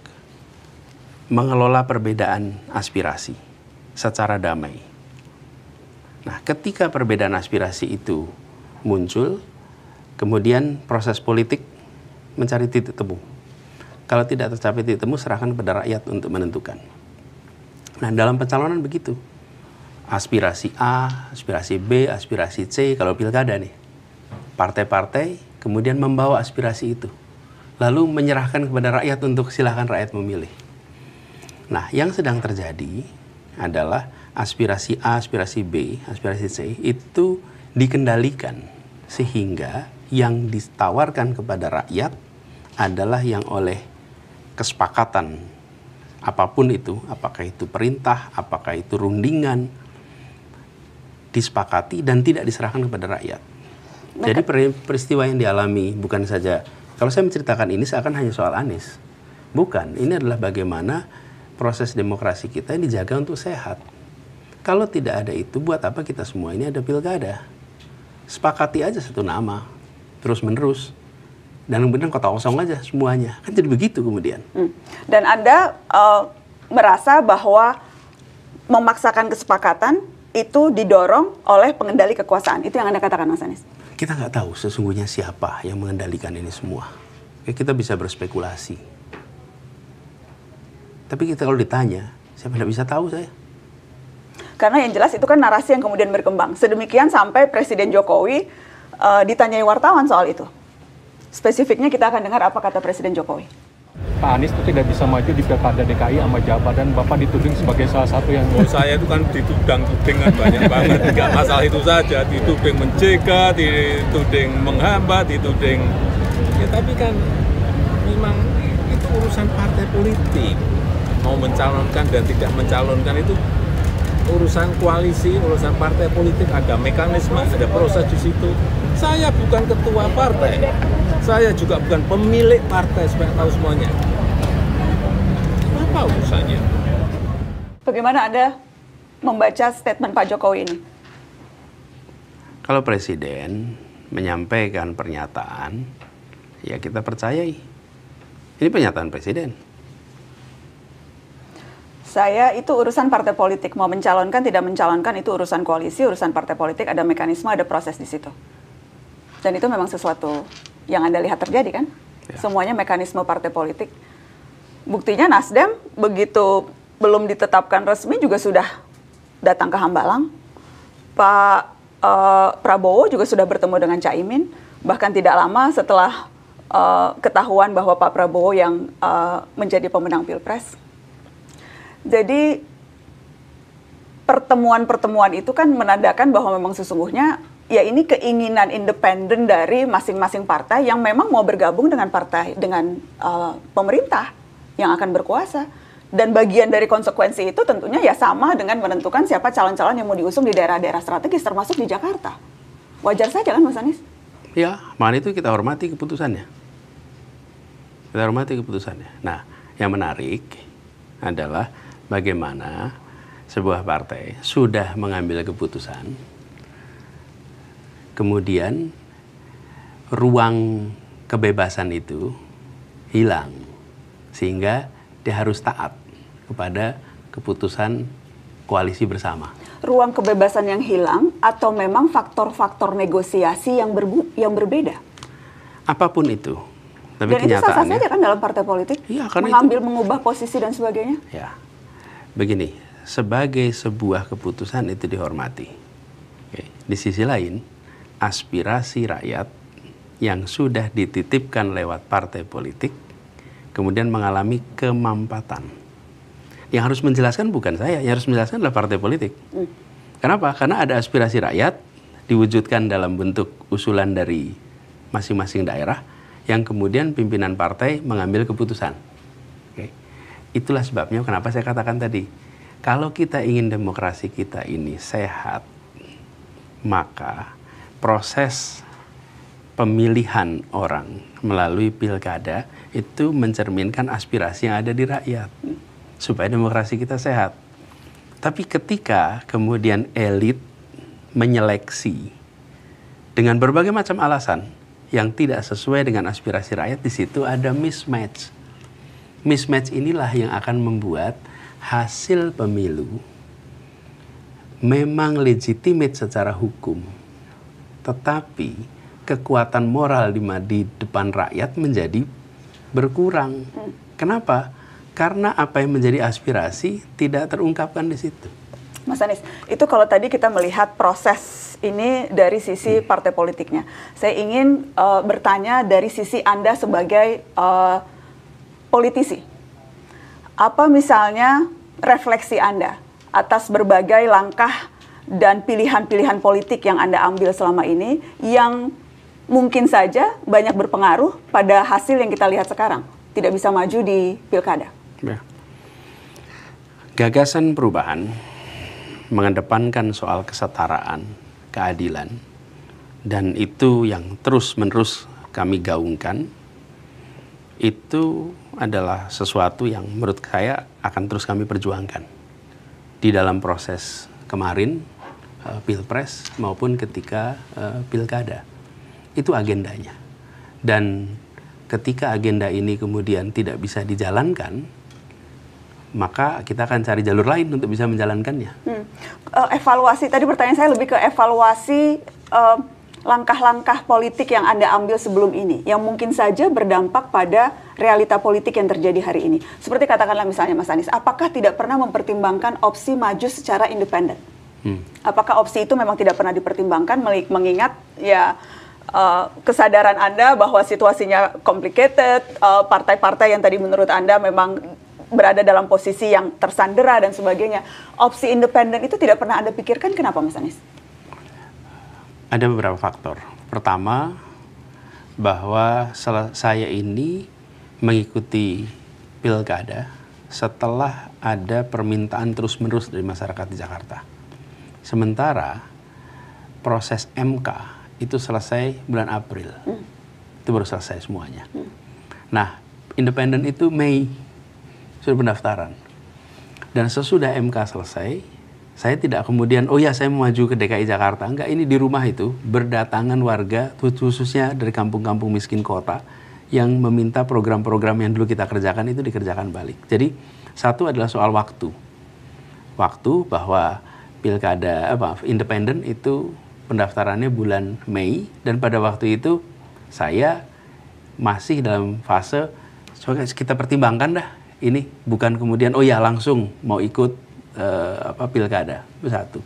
mengelola perbedaan aspirasi secara damai. Nah, ketika perbedaan aspirasi itu muncul, kemudian proses politik mencari titik temu. Kalau tidak tercapai titik temu, serahkan kepada rakyat untuk menentukan. Nah, dalam pencalonan begitu. Aspirasi A, aspirasi B, aspirasi C, kalau pilkada nih. Partai-partai kemudian membawa aspirasi itu. Lalu menyerahkan kepada rakyat untuk silahkan rakyat memilih. Nah, yang sedang terjadi adalah aspirasi A, aspirasi B, aspirasi C itu dikendalikan. Sehingga yang ditawarkan kepada rakyat adalah yang oleh kesepakatan apapun itu, apakah itu perintah, apakah itu rundingan, disepakati dan tidak diserahkan kepada rakyat. Jadi peristiwa yang dialami bukan saja, kalau saya menceritakan ini seakan hanya soal Anies. Bukan, ini adalah bagaimana proses demokrasi kita yang dijaga untuk sehat. Kalau tidak ada itu, buat apa kita semua ini ada pilkada? Sepakati aja satu nama, terus-menerus. Dan kemudian kota kosong aja semuanya. Kan jadi begitu kemudian. Dan Anda merasa bahwa memaksakan kesepakatan itu didorong oleh pengendali kekuasaan. Itu yang Anda katakan, Mas Anies? Kita nggak tahu sesungguhnya siapa yang mengendalikan ini semua. Kita bisa berspekulasi. Tapi kita kalau ditanya, siapa tidak bisa tahu saya. Karena yang jelas itu kan narasi yang kemudian berkembang. Sedemikian sampai Presiden Jokowi ditanyai wartawan soal itu. Spesifiknya kita akan dengar apa kata Presiden Jokowi. Pak Anies itu tidak bisa maju di Pilkada DKI sama Jabar dan Bapak dituding sebagai salah satu yang... Saya itu kan dituding-tudingan banyak banget. Tidak masalah itu saja, dituding mencegat, dituding menghambat, dituding... Ya tapi kan memang itu urusan partai politik. Mau mencalonkan dan tidak mencalonkan itu urusan koalisi, urusan partai politik, ada mekanisme, ada proses di situ. Saya bukan ketua partai, saya juga bukan pemilik partai, supaya tahu semuanya. Apa urusannya? Bagaimana Anda membaca statement Pak Jokowi ini? Kalau Presiden menyampaikan pernyataan, ya kita percayai. Ini pernyataan Presiden. Saya itu urusan partai politik, mau mencalonkan tidak mencalonkan itu urusan koalisi, urusan partai politik, ada mekanisme, ada proses di situ. Dan itu memang sesuatu yang Anda lihat terjadi kan? Ya. Semuanya mekanisme partai politik. Buktinya Nasdem begitu belum ditetapkan resmi juga sudah datang ke Hambalang. Pak Prabowo juga sudah bertemu dengan Caimin. Bahkan tidak lama setelah ketahuan bahwa Pak Prabowo yang menjadi pemenang Pilpres. Jadi pertemuan-pertemuan itu kan menandakan bahwa memang sesungguhnya ya ini keinginan independen dari masing-masing partai yang memang mau bergabung dengan partai, dengan pemerintah yang akan berkuasa. Dan bagian dari konsekuensi itu tentunya ya sama dengan menentukan siapa calon-calon yang mau diusung di daerah-daerah strategis termasuk di Jakarta. Wajar saja kan Mas Anies? Ya, makanya itu kita hormati keputusannya. Kita hormati keputusannya. Nah, yang menarik adalah bagaimana sebuah partai sudah mengambil keputusan, kemudian ruang kebebasan itu hilang, sehingga dia harus taat kepada keputusan koalisi bersama. Ruang kebebasan yang hilang atau memang faktor-faktor negosiasi yang berbeda? Apapun itu. Tapi dan itu sah-sah saja kan dalam partai politik? Ya, mengubah posisi dan sebagainya? Ya. Begini, sebagai sebuah keputusan itu dihormati. Oke. Di sisi lain, aspirasi rakyat yang sudah dititipkan lewat partai politik, kemudian mengalami kemampatan. Yang harus menjelaskan bukan saya, yang harus menjelaskan adalah partai politik. Kenapa? Karena ada aspirasi rakyat, diwujudkan dalam bentuk usulan dari masing-masing daerah, yang kemudian pimpinan partai mengambil keputusan. Oke. Itulah sebabnya kenapa saya katakan tadi, kalau kita ingin demokrasi kita ini sehat, maka proses pemilihan orang melalui pilkada itu mencerminkan aspirasi yang ada di rakyat, supaya demokrasi kita sehat. Tapi ketika kemudian elit menyeleksi dengan berbagai macam alasan yang tidak sesuai dengan aspirasi rakyat, di situ ada mismatch. Mismatch inilah yang akan membuat hasil pemilu memang legitimate secara hukum, tetapi kekuatan moral di depan rakyat menjadi berkurang. Kenapa? Karena apa yang menjadi aspirasi tidak terungkapkan di situ. Mas Anies, itu kalau tadi kita melihat proses ini dari sisi partai politiknya. Saya ingin bertanya dari sisi Anda sebagai politisi. Apa misalnya refleksi Anda atas berbagai langkah dan pilihan-pilihan politik yang Anda ambil selama ini yang mungkin saja banyak berpengaruh pada hasil yang kita lihat sekarang, tidak bisa maju di pilkada? Ya. Gagasan perubahan mengedepankan soal kesetaraan, keadilan, dan itu yang terus-menerus kami gaungkan, itu adalah sesuatu yang menurut saya akan terus kami perjuangkan di dalam proses kemarin, Pilpres maupun ketika Pilkada. Itu agendanya. Dan ketika agenda ini kemudian tidak bisa dijalankan, maka kita akan cari jalur lain untuk bisa menjalankannya. Evaluasi, tadi pertanyaan saya lebih ke evaluasi langkah-langkah politik yang Anda ambil sebelum ini, yang mungkin saja berdampak pada realita politik yang terjadi hari ini. Seperti katakanlah misalnya Mas Anies, apakah tidak pernah mempertimbangkan opsi maju secara independen? Apakah opsi itu memang tidak pernah dipertimbangkan, mengingat ya kesadaran Anda bahwa situasinya complicated, partai-partai yang tadi menurut Anda memang berada dalam posisi yang tersandera dan sebagainya. Opsi independen itu tidak pernah Anda pikirkan, kenapa Mas Anies? Ada beberapa faktor. Pertama, bahwa saya ini mengikuti pilkada setelah ada permintaan terus-menerus dari masyarakat di Jakarta. Sementara proses MK itu selesai bulan April. Itu baru selesai semuanya. Nah, independen itu Mei, sudah pendaftaran. Dan sesudah MK selesai, saya tidak kemudian, oh ya saya mau maju ke DKI Jakarta. Enggak, ini di rumah itu berdatangan warga, khususnya dari kampung-kampung miskin kota, yang meminta program-program yang dulu kita kerjakan itu dikerjakan balik. Jadi, satu adalah soal waktu. Waktu bahwa pilkada, independen itu pendaftarannya bulan Mei, dan pada waktu itu saya masih dalam fase, kita pertimbangkan dah, ini bukan kemudian, oh ya langsung mau ikut pilkada. Itu satu.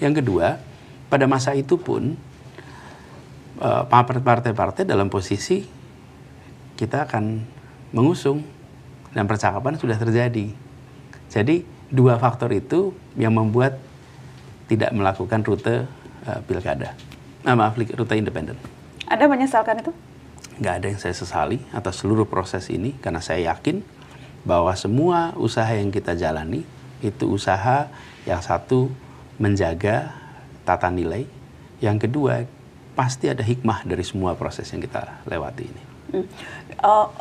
Yang kedua, pada masa itu pun partai-partai dalam posisi kita akan mengusung dan percakapan sudah terjadi. Jadi dua faktor itu yang membuat tidak melakukan rute pilkada. Rute independen. Anda menyesalkan itu? Nggak ada yang saya sesali atas seluruh proses ini, karena saya yakin bahwa semua usaha yang kita jalani itu usaha yang satu menjaga tata nilai, yang kedua pasti ada hikmah dari semua proses yang kita lewati ini.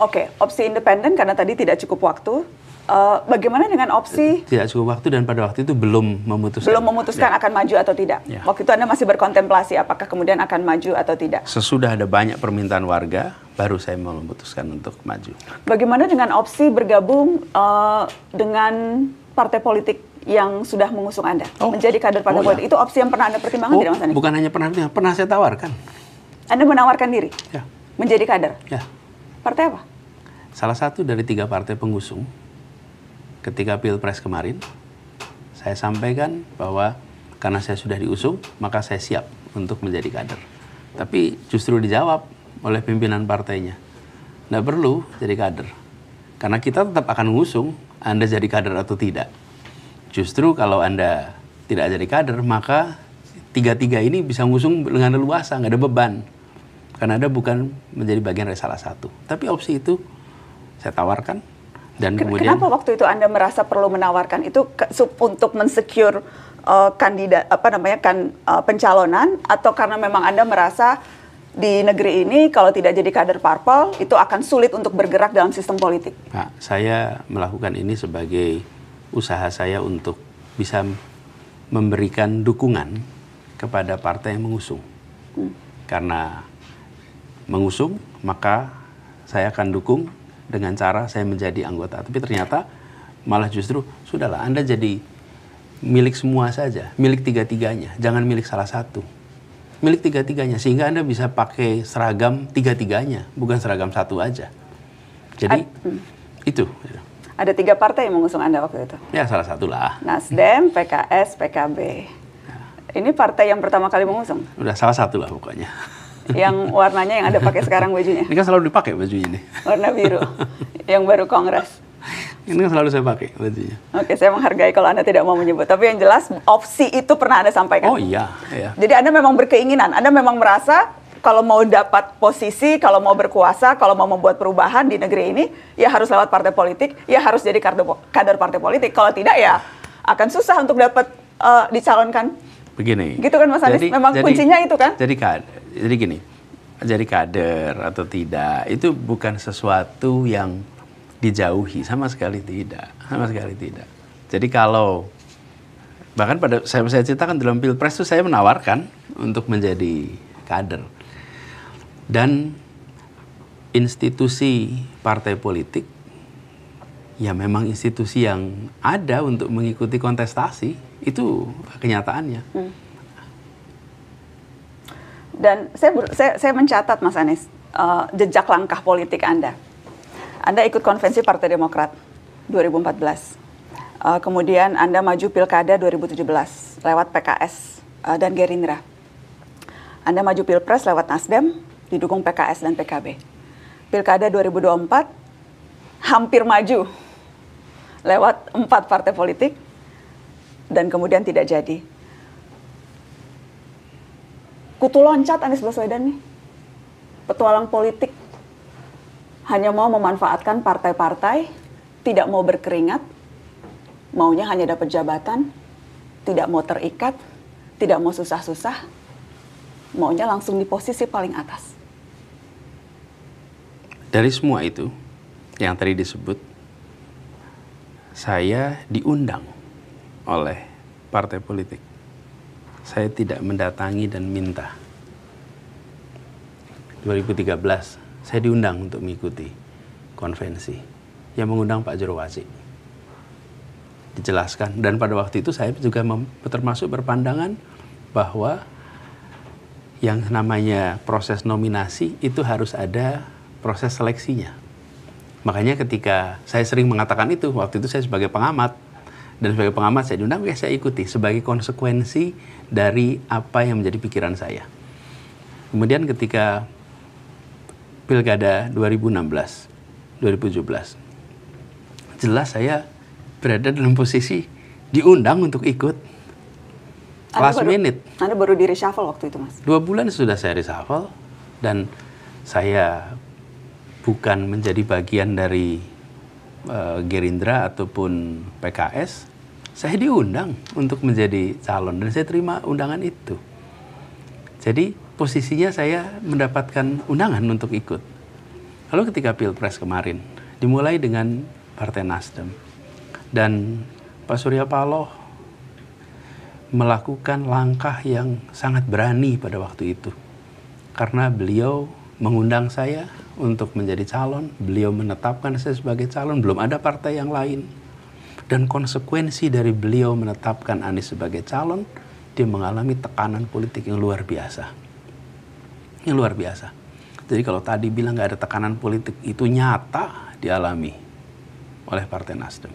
Oke, opsi independen karena tadi tidak cukup waktu. Bagaimana dengan opsi? Tidak cukup waktu, dan pada waktu itu belum memutuskan akan maju atau tidak. Ya. Waktu itu Anda masih berkontemplasi apakah kemudian akan maju atau tidak. Sesudah ada banyak permintaan warga, baru saya memutuskan untuk maju. Bagaimana dengan opsi bergabung dengan partai politik yang sudah mengusung Anda, menjadi kader partai politik? Itu opsi yang pernah Anda pertimbangkan tidak, Mas Anies? Bukan hanya pernah saya tawarkan. Anda menawarkan diri? Ya. Menjadi kader? Ya. Partai apa? Salah satu dari 3 partai pengusung. Ketika Pilpres kemarin, saya sampaikan bahwa karena saya sudah diusung, maka saya siap untuk menjadi kader. Tapi justru dijawab oleh pimpinan partainya, nggak perlu jadi kader. Karena kita tetap akan mengusung, Anda jadi kader atau tidak. Justru kalau Anda tidak jadi kader, maka 3-3 ini bisa ngusung dengan leluasa, nggak ada beban. Karena Anda bukan menjadi bagian dari salah satu. Tapi opsi itu saya tawarkan. Dan kemudian, kenapa waktu itu Anda merasa perlu menawarkan itu untuk mensecure kandidat pencalonan, atau karena memang Anda merasa di negeri ini kalau tidak jadi kader parpol itu akan sulit untuk bergerak dalam sistem politik? Nah, saya melakukan ini sebagai usaha saya untuk bisa memberikan dukungan kepada partai yang mengusung. Karena mengusung, maka saya akan dukung dengan cara saya menjadi anggota. Tapi ternyata malah justru, sudahlah Anda jadi milik semua saja, milik 3-3-nya, jangan milik salah satu. Milik 3-3-nya, sehingga Anda bisa pakai seragam 3-3-nya, bukan seragam satu aja. Jadi itu. Ada 3 partai yang mengusung Anda waktu itu? Ya, salah satu lah. Nasdem, PKS, PKB. Ya. Ini partai yang pertama kali mengusung? Udah salah satu lah pokoknya. Yang warnanya yang Anda pakai sekarang bajunya? Ini kan selalu dipakai bajunya ini. Warna biru, yang baru kongres. Ini kan selalu saya pakai bajunya. Oke, saya menghargai kalau Anda tidak mau menyebut. Tapi yang jelas opsi itu pernah Anda sampaikan. Oh iya. Jadi Anda memang berkeinginan, Anda memang merasa kalau mau dapat posisi, kalau mau berkuasa, kalau mau membuat perubahan di negeri ini, ya harus lewat partai politik, ya harus jadi kader partai politik. Kalau tidak ya akan susah untuk dapat dicalonkan. Begini. Gitu kan Mas Anies? Memang kuncinya itu kan? Jadi gini, jadi kader atau tidak itu bukan sesuatu yang dijauhi, sama sekali tidak, sama sekali tidak. Jadi kalau bahkan pada saya ceritakan dalam Pilpres itu saya menawarkan untuk menjadi kader, dan institusi partai politik ya memang institusi yang ada untuk mengikuti kontestasi, itu kenyataannya. Dan saya mencatat, Mas Anies, jejak langkah politik Anda. Anda ikut konvensi Partai Demokrat 2014. Kemudian Anda maju Pilkada 2017 lewat PKS dan Gerindra. Anda maju Pilpres lewat Nasdem, didukung PKS dan PKB. Pilkada 2024 hampir maju lewat 4 partai politik dan kemudian tidak jadi. Kutu loncat Anies Baswedan nih, petualang politik, hanya mau memanfaatkan partai-partai, tidak mau berkeringat, maunya hanya dapat jabatan, tidak mau terikat, tidak mau susah-susah, maunya langsung di posisi paling atas. Dari semua itu yang tadi disebut, saya diundang oleh partai politik. Saya tidak mendatangi dan minta. 2013 saya diundang untuk mengikuti konvensi. Yang mengundang Pak Jero Wasik. Dijelaskan, dan pada waktu itu saya juga termasuk berpandangan bahwa yang namanya proses nominasi itu harus ada proses seleksinya. Makanya ketika saya sering mengatakan itu, waktu itu saya sebagai pengamat, dan sebagai pengamat saya diundang, ya saya ikuti sebagai konsekuensi dari apa yang menjadi pikiran saya. Kemudian ketika Pilkada 2016, 2017, jelas saya berada dalam posisi diundang untuk ikut last minute. Anda baru di reshuffle waktu itu, Mas? 2 bulan sudah saya reshuffle, dan saya bukan menjadi bagian dari Gerindra ataupun PKS. Saya diundang untuk menjadi calon dan saya terima undangan itu. Jadi posisinya saya mendapatkan undangan untuk ikut. Lalu ketika Pilpres kemarin dimulai dengan Partai Nasdem, dan Pak Surya Paloh melakukan langkah yang sangat berani pada waktu itu. Karena beliau mengundang saya untuk menjadi calon, beliau menetapkan saya sebagai calon, belum ada partai yang lain. Dan konsekuensi dari beliau menetapkan Anies sebagai calon, dia mengalami tekanan politik yang luar biasa. Yang luar biasa. Jadi kalau tadi bilang nggak ada tekanan politik, itu nyata dialami oleh Partai Nasdem.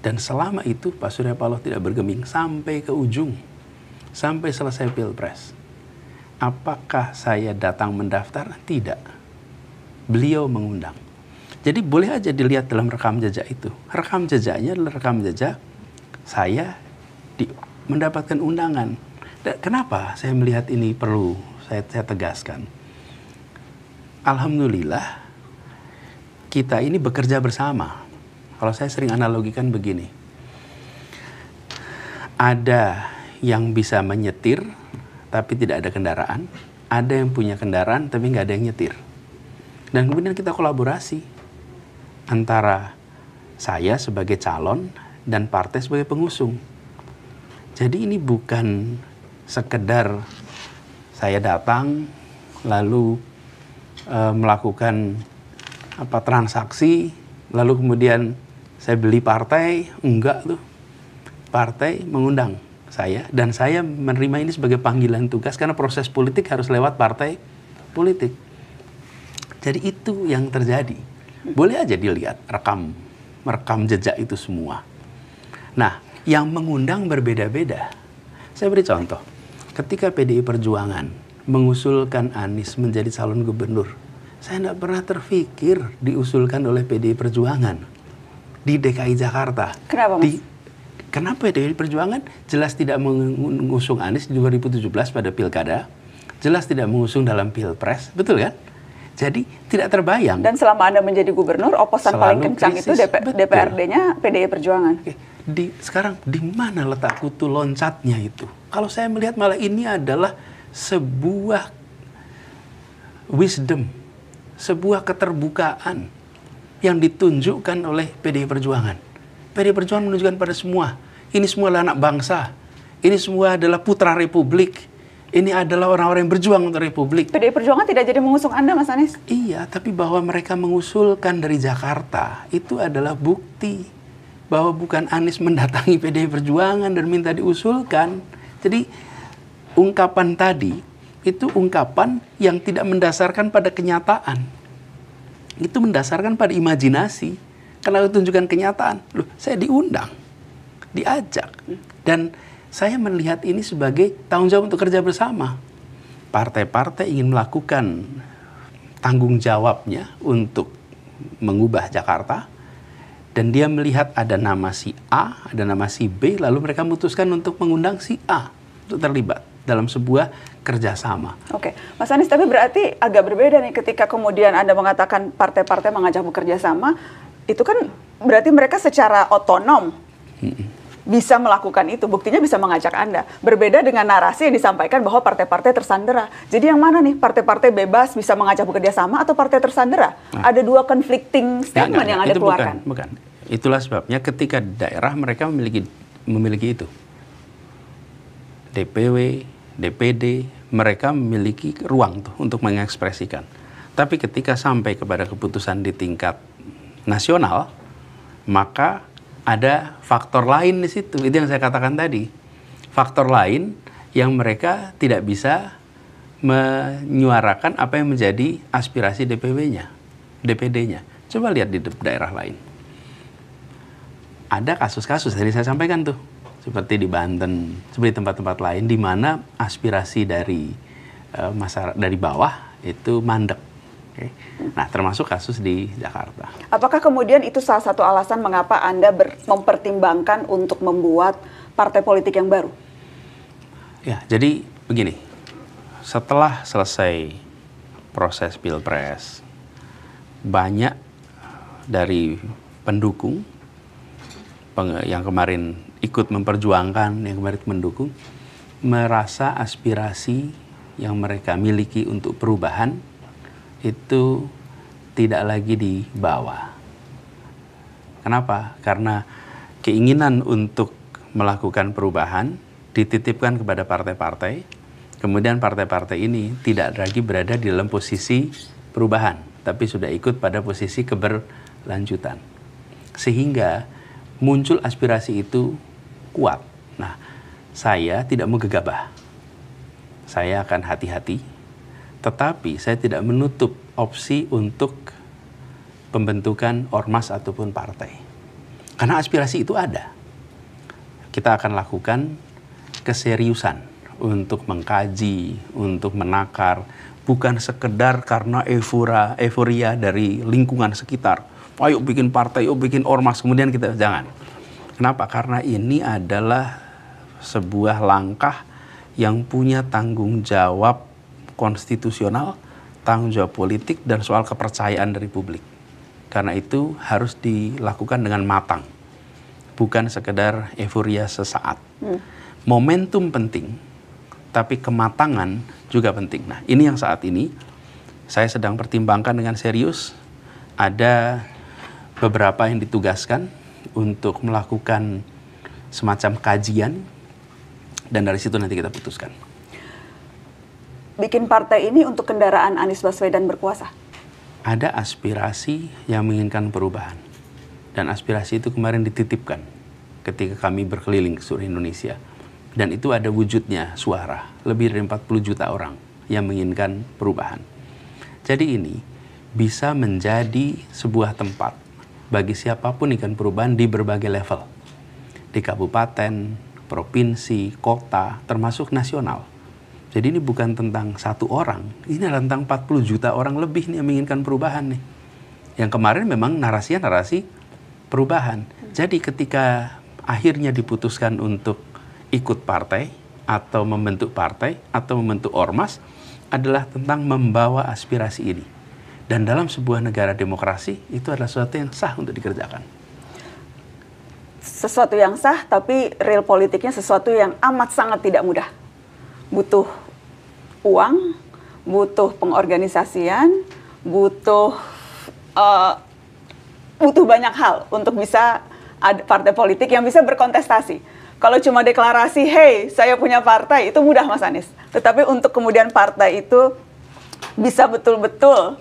Dan selama itu Pak Surya Paloh tidak bergeming sampai ke ujung, sampai selesai Pilpres. Apakah saya datang mendaftar? Tidak. Beliau mengundang. Jadi boleh aja dilihat dalam rekam jejak itu. Rekam jejaknya adalah rekam jejak saya mendapatkan undangan. Dan kenapa saya melihat ini perlu saya tegaskan? Alhamdulillah kita ini bekerja bersama. Kalau saya sering analogikan begini, ada yang bisa menyetir tapi tidak ada kendaraan, ada yang punya kendaraan tapi nggak ada yang nyetir. Dan kemudian kita kolaborasi antara saya sebagai calon dan partai sebagai pengusung. Jadi ini bukan sekedar saya datang lalu melakukan transaksi, lalu kemudian saya beli partai, enggak tuh. Partai mengundang saya dan saya menerima ini sebagai panggilan tugas karena proses politik harus lewat partai politik. Jadi itu yang terjadi. Boleh aja dilihat rekam jejak itu semua. Nah, yang mengundang berbeda-beda. Saya beri contoh. Ketika PDI Perjuangan mengusulkan Anies menjadi calon gubernur, saya tidak pernah terfikir diusulkan oleh PDI Perjuangan di DKI Jakarta. Kenapa, Mas? Kenapa PDI Perjuangan jelas tidak mengusung Anies di 2017 pada Pilkada, jelas tidak mengusung dalam Pilpres, betul kan? Jadi tidak terbayang. Dan selama Anda menjadi gubernur, oposan paling kencang itu DPRD-nya PDI Perjuangan. Sekarang di mana letak kutu loncatnya itu? Kalau saya melihat malah ini adalah sebuah wisdom, sebuah keterbukaan yang ditunjukkan oleh PDI Perjuangan. PDI Perjuangan menunjukkan pada semua, ini semua adalah anak bangsa, ini semua adalah putra Republik, ini adalah orang-orang yang berjuang untuk Republik. PDI Perjuangan tidak jadi mengusung Anda, Mas Anies? Iya, tapi bahwa mereka mengusulkan dari Jakarta, itu adalah bukti bahwa bukan Anies mendatangi PDI Perjuangan dan minta diusulkan. Jadi, ungkapan tadi, itu ungkapan yang tidak mendasarkan pada kenyataan. Itu mendasarkan pada imajinasi. Kalau tunjukkan kenyataan, loh, saya diundang, diajak. Dan saya melihat ini sebagai tanggung jawab untuk kerja bersama. Partai-partai ingin melakukan tanggung jawabnya untuk mengubah Jakarta, dan dia melihat ada nama si A, ada nama si B, lalu mereka memutuskan untuk mengundang si A untuk terlibat dalam sebuah kerjasama. Oke, Mas Anies, tapi berarti agak berbeda nih ketika kemudian Anda mengatakan partai-partai mengajak bekerja sama, itu kan berarti mereka secara otonom bisa melakukan itu, buktinya bisa mengajak Anda. Berbeda dengan narasi yang disampaikan bahwa partai-partai tersandera. Jadi yang mana nih, partai-partai bebas bisa mengajak bekerja sama atau partai tersandera? Ada dua conflicting statement yang Anda keluarkan. Bukan. Itulah sebabnya ketika daerah mereka memiliki itu. DPW, DPD, mereka memiliki ruang tuh untuk mengekspresikan. Tapi ketika sampai kepada keputusan di tingkat nasional, maka ada faktor lain di situ. Itu yang saya katakan tadi. Faktor lain yang mereka tidak bisa menyuarakan apa yang menjadi aspirasi DPW-nya, DPD-nya. Coba lihat di daerah lain. Ada kasus-kasus tadi saya sampaikan tuh, seperti di Banten, seperti tempat-tempat lain di mana aspirasi dari masyarakat dari bawah itu mandek. Okay. Nah, termasuk kasus di Jakarta. Apakah kemudian itu salah satu alasan mengapa Anda mempertimbangkan untuk membuat partai politik yang baru? Ya, jadi begini. Setelah selesai proses Pilpres, banyak dari pendukung yang kemarin ikut memperjuangkan, yang kemarin mendukung, merasa aspirasi yang mereka miliki untuk perubahan itu tidak lagi dibawa. Kenapa? Karena keinginan untuk melakukan perubahan dititipkan kepada partai-partai, kemudian partai-partai ini tidak lagi berada di dalam posisi perubahan, tapi sudah ikut pada posisi keberlanjutan. Sehingga muncul aspirasi itu kuat. Nah, saya tidak mau gegabah. Saya akan hati-hati. Tetapi saya tidak menutup opsi untuk pembentukan ormas ataupun partai. Karena aspirasi itu ada. Kita akan lakukan keseriusan untuk mengkaji, untuk menakar, bukan sekedar karena euforia dari lingkungan sekitar. Ayo bikin partai, ayo bikin ormas, kemudian kita jangan. Kenapa? Karena ini adalah sebuah langkah yang punya tanggung jawab konstitusional, tanggung jawab politik, dan soal kepercayaan dari publik. Karena itu harus dilakukan dengan matang, bukan sekedar euforia sesaat. Momentum penting, tapi kematangan juga penting. Nah, ini yang saat ini saya sedang pertimbangkan dengan serius. Ada beberapa yang ditugaskan untuk melakukan semacam kajian, dan dari situ nanti kita putuskan. Bikin partai ini untuk kendaraan Anies Baswedan berkuasa? Ada aspirasi yang menginginkan perubahan. Dan aspirasi itu kemarin dititipkan ketika kami berkeliling ke seluruh Indonesia. Dan itu ada wujudnya suara. Lebih dari 40 juta orang yang menginginkan perubahan. Jadi ini bisa menjadi sebuah tempat bagi siapapun ingin perubahan di berbagai level. Di kabupaten, provinsi, kota, termasuk nasional. Jadi ini bukan tentang satu orang, ini adalah tentang 40 juta orang lebih nih yang menginginkan perubahan nih. Yang kemarin memang narasinya narasi perubahan. Jadi ketika akhirnya diputuskan untuk ikut partai, atau membentuk partai, atau membentuk ormas, adalah tentang membawa aspirasi ini. Dan dalam sebuah negara demokrasi, itu adalah sesuatu yang sah untuk dikerjakan. Sesuatu yang sah, tapi real politiknya sesuatu yang amat sangat tidak mudah. Butuh uang, butuh pengorganisasian, butuh banyak hal untuk bisa ada partai politik yang bisa berkontestasi. Kalau cuma deklarasi, hey, saya punya partai, itu mudah, Mas Anies. Tetapi untuk kemudian partai itu bisa betul-betul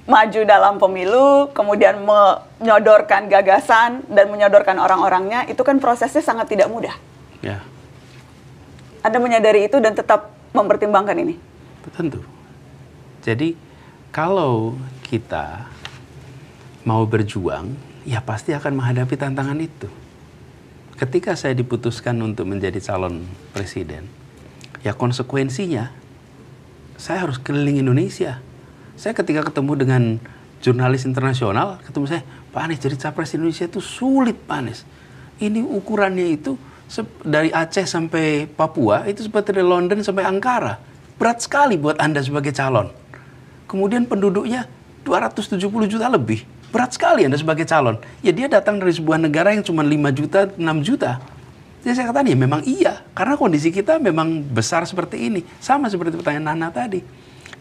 maju dalam pemilu, kemudian menyodorkan gagasan dan menyodorkan orang-orangnya, itu kan prosesnya sangat tidak mudah. Ya. Anda menyadari itu dan tetap mempertimbangkan ini? Tentu. Jadi kalau kita mau berjuang, ya pasti akan menghadapi tantangan itu. Ketika saya diputuskan untuk menjadi calon presiden, ya konsekuensinya saya harus keliling Indonesia. Saya ketika ketemu dengan jurnalis internasional, ketemu saya, Pak Anies jadi capres Indonesia itu sulit, Pak Anies. Ini ukurannya itu dari Aceh sampai Papua, itu seperti dari London sampai Ankara. Berat sekali buat Anda sebagai calon. Kemudian penduduknya 270 juta lebih. Berat sekali Anda sebagai calon. Ya dia datang dari sebuah negara yang cuma 5 juta, 6 juta. Jadi saya katakan ya memang iya. Karena kondisi kita memang besar seperti ini. Sama seperti pertanyaan Nana tadi.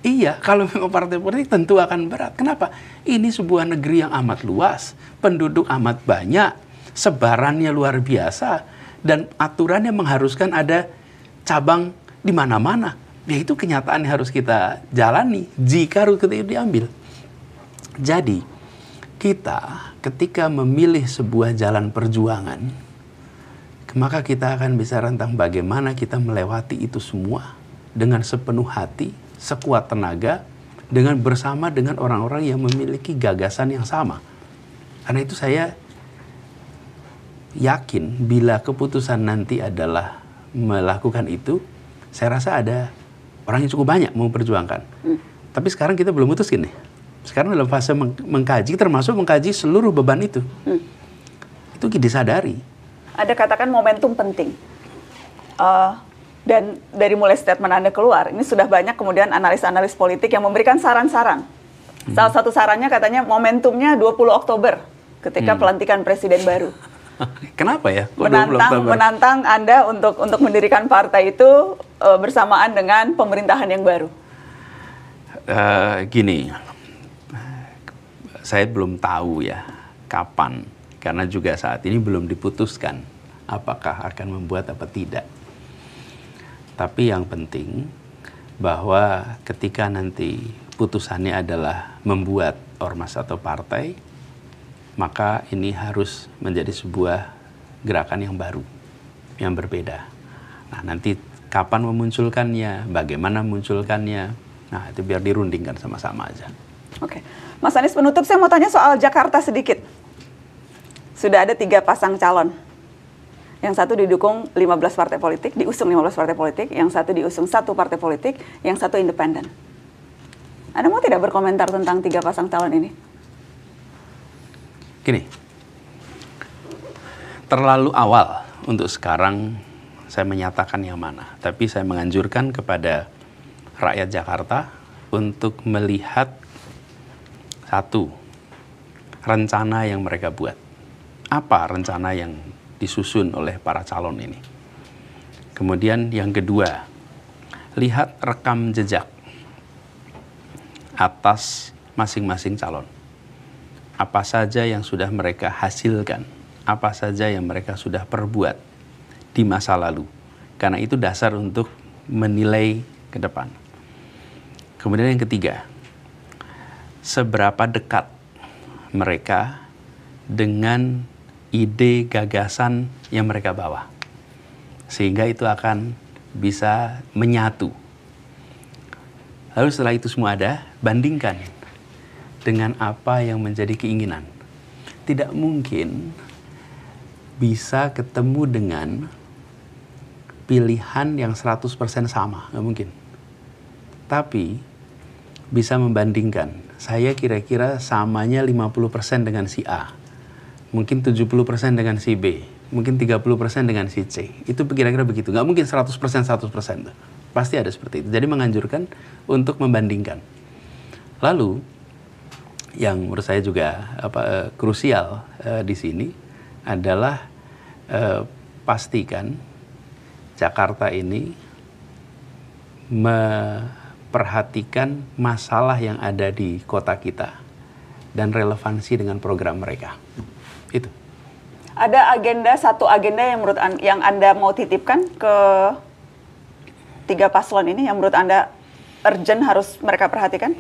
Iya, kalau memang partai politik tentu akan berat. Kenapa? Ini sebuah negeri yang amat luas. Penduduk amat banyak. Sebarannya luar biasa. Dan aturannya mengharuskan ada cabang di mana-mana. Ya itu kenyataan yang harus kita jalani jika rute itu diambil. Jadi, kita ketika memilih sebuah jalan perjuangan, maka kita akan bisa rentang bagaimana kita melewati itu semua dengan sepenuh hati, sekuat tenaga, dengan bersama dengan orang-orang yang memiliki gagasan yang sama. Karena itu saya yakin bila keputusan nanti adalah melakukan itu, saya rasa ada orang yang cukup banyak mau memperjuangkan. Tapi sekarang kita belum mutuskan nih. Sekarang dalam fase mengkaji, termasuk mengkaji seluruh beban itu. Itu disadari. Ada katakan momentum penting. Dan dari mulai statement Anda keluar, ini sudah banyak kemudian analis-analis politik yang memberikan saran-saran. Salah satu sarannya katanya momentumnya 20 Oktober ketika pelantikan presiden baru. Kenapa ya? Menantang Anda untuk mendirikan partai itu bersamaan dengan pemerintahan yang baru. Gini, saya belum tahu ya kapan, karena juga saat ini belum diputuskan apakah akan membuat apa tidak. Tapi yang penting bahwa ketika nanti putusannya adalah membuat ormas atau partai, maka ini harus menjadi sebuah gerakan yang baru, yang berbeda. Nah, nanti kapan memunculkannya, bagaimana memunculkannya, nah itu biar dirundingkan sama-sama aja. Oke. Mas Anies, penutup saya mau tanya soal Jakarta sedikit. Sudah ada 3 pasang calon. Yang satu didukung 15 partai politik, diusung 15 partai politik, yang satu diusung 1 partai politik, yang satu independen. Anda mau tidak berkomentar tentang 3 pasang calon ini? Gini, terlalu awal untuk sekarang saya menyatakan yang mana. Tapi saya menganjurkan kepada rakyat Jakarta untuk melihat satu, rencana yang mereka buat. Apa rencana yang disusun oleh para calon ini? Kemudian yang kedua, lihat rekam jejak atas masing-masing calon. Apa saja yang sudah mereka hasilkan, apa saja yang mereka sudah perbuat di masa lalu. Karena itu dasar untuk menilai ke depan. Kemudian yang ketiga, seberapa dekat mereka dengan ide gagasan yang mereka bawa. Sehingga itu akan bisa menyatu. Lalu setelah itu semua ada, bandingkan dengan apa yang menjadi keinginan. Tidak mungkin bisa ketemu dengan pilihan yang 100% sama, nggak mungkin. Tapi bisa membandingkan. Saya kira-kira samanya 50% dengan si A. Mungkin 70% dengan si B. Mungkin 30% dengan si C. Itu kira-kira begitu. Nggak mungkin 100% 100%. Pasti ada seperti itu. Jadi menganjurkan untuk membandingkan. Lalu, yang menurut saya juga krusial di sini adalah pastikan Jakarta ini perhatikan masalah yang ada di kota kita dan relevansi dengan program mereka. Itu. Ada satu agenda yang yang Anda mau titipkan ke 3 paslon ini yang menurut Anda urgent harus mereka perhatikan?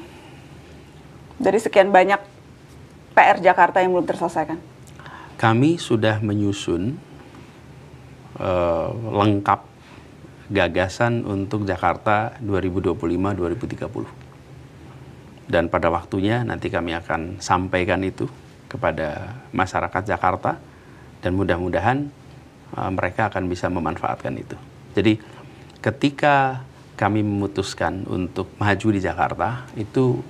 Dari sekian banyak PR Jakarta yang belum terselesaikan. Kami sudah menyusun lengkap gagasan untuk Jakarta 2025-2030. Dan pada waktunya nanti kami akan sampaikan itu kepada masyarakat Jakarta dan mudah-mudahan mereka akan bisa memanfaatkan itu. Jadi ketika kami memutuskan untuk maju di Jakarta, itu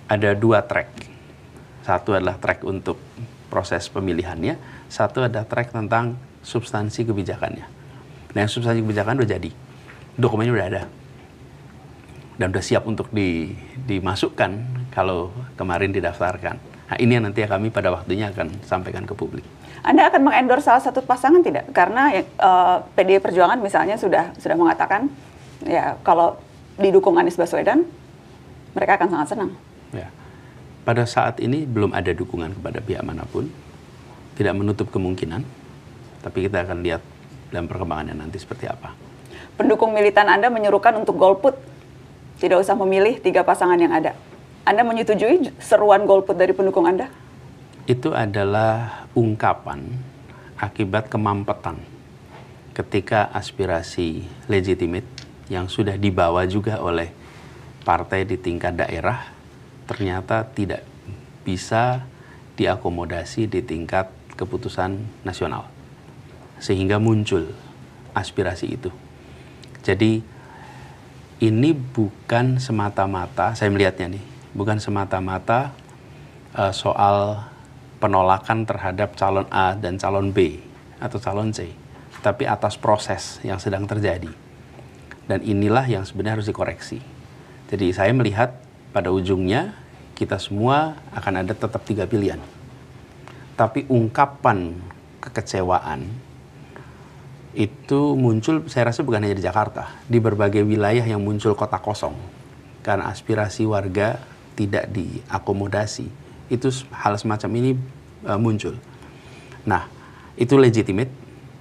ada 2 track. Satu adalah track untuk proses pemilihannya, satu adalah track tentang substansi kebijakannya. Nah, yang substansi kebijakan udah jadi, dokumennya udah ada, dan udah siap untuk dimasukkan kalau kemarin didaftarkan. Nah, ini yang nanti kami pada waktunya akan sampaikan ke publik. Anda akan mengendorse salah satu pasangan tidak? Karena PDI Perjuangan misalnya sudah mengatakan, ya kalau didukung Anies Baswedan, mereka akan sangat senang. Ya. Pada saat ini belum ada dukungan kepada pihak manapun, tidak menutup kemungkinan, tapi kita akan lihat dalam perkembangannya nanti seperti apa. Pendukung militan Anda menyuruhkan untuk golput, tidak usah memilih 3 pasangan yang ada. Anda menyetujui seruan golput dari pendukung Anda? Itu adalah ungkapan akibat kemampetan ketika aspirasi legitimate yang sudah dibawa juga oleh partai di tingkat daerah ternyata tidak bisa diakomodasi di tingkat keputusan nasional. Sehingga muncul aspirasi itu. Jadi ini bukan semata-mata, saya melihatnya nih, bukan semata-mata soal penolakan terhadap calon A dan calon B atau calon C, tapi atas proses yang sedang terjadi. Dan inilah yang sebenarnya harus dikoreksi. Jadi saya melihat pada ujungnya kita semua akan ada tetap 3 pilihan. Tapi ungkapan kekecewaan itu muncul, saya rasa bukan hanya di Jakarta, di berbagai wilayah yang muncul kota kosong karena aspirasi warga tidak diakomodasi. Itu hal semacam ini muncul. Nah, itu legitimate,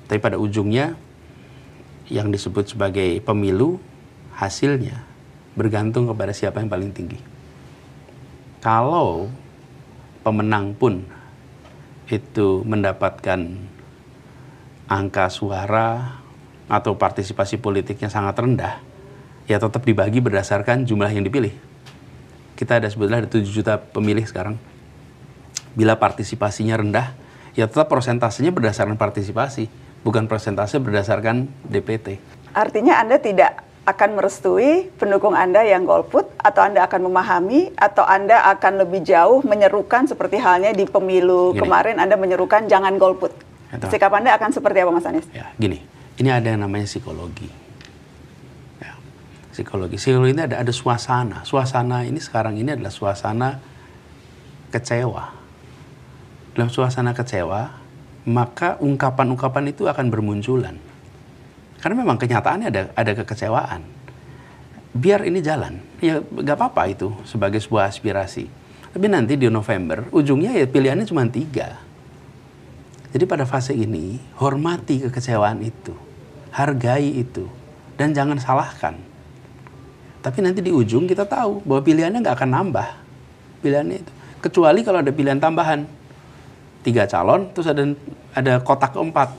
tapi pada ujungnya yang disebut sebagai pemilu, hasilnya bergantung kepada siapa yang paling tinggi. Kalau pemenang pun itu mendapatkan angka suara atau partisipasi politiknya sangat rendah, ya tetap dibagi berdasarkan jumlah yang dipilih. Kita ada sebetulnya ada 7 juta pemilih sekarang. Bila partisipasinya rendah, ya tetap persentasenya berdasarkan partisipasi, bukan persentase berdasarkan DPT. Artinya Anda tidak akan merestui pendukung Anda yang golput, atau Anda akan memahami, atau Anda akan lebih jauh menyerukan seperti halnya di pemilu kemarin Anda menyerukan jangan golput. Sikap Anda akan seperti apa, Mas Anies? Ya, gini, ini ada yang namanya psikologi. Ya, psikologi ini ada suasana. Suasana ini sekarang ini adalah suasana kecewa. Dalam suasana kecewa, maka ungkapan-ungkapan itu akan bermunculan. Karena memang kenyataannya ada kekecewaan. Biar ini jalan, ya nggak apa-apa itu sebagai sebuah aspirasi. Tapi nanti di November, ujungnya ya pilihannya cuma 3. Jadi pada fase ini, hormati kekecewaan itu, hargai itu, dan jangan salahkan. Tapi nanti di ujung kita tahu bahwa pilihannya nggak akan nambah. Pilihannya itu. Kecuali kalau ada pilihan tambahan. 3 calon, terus ada kotak keempat.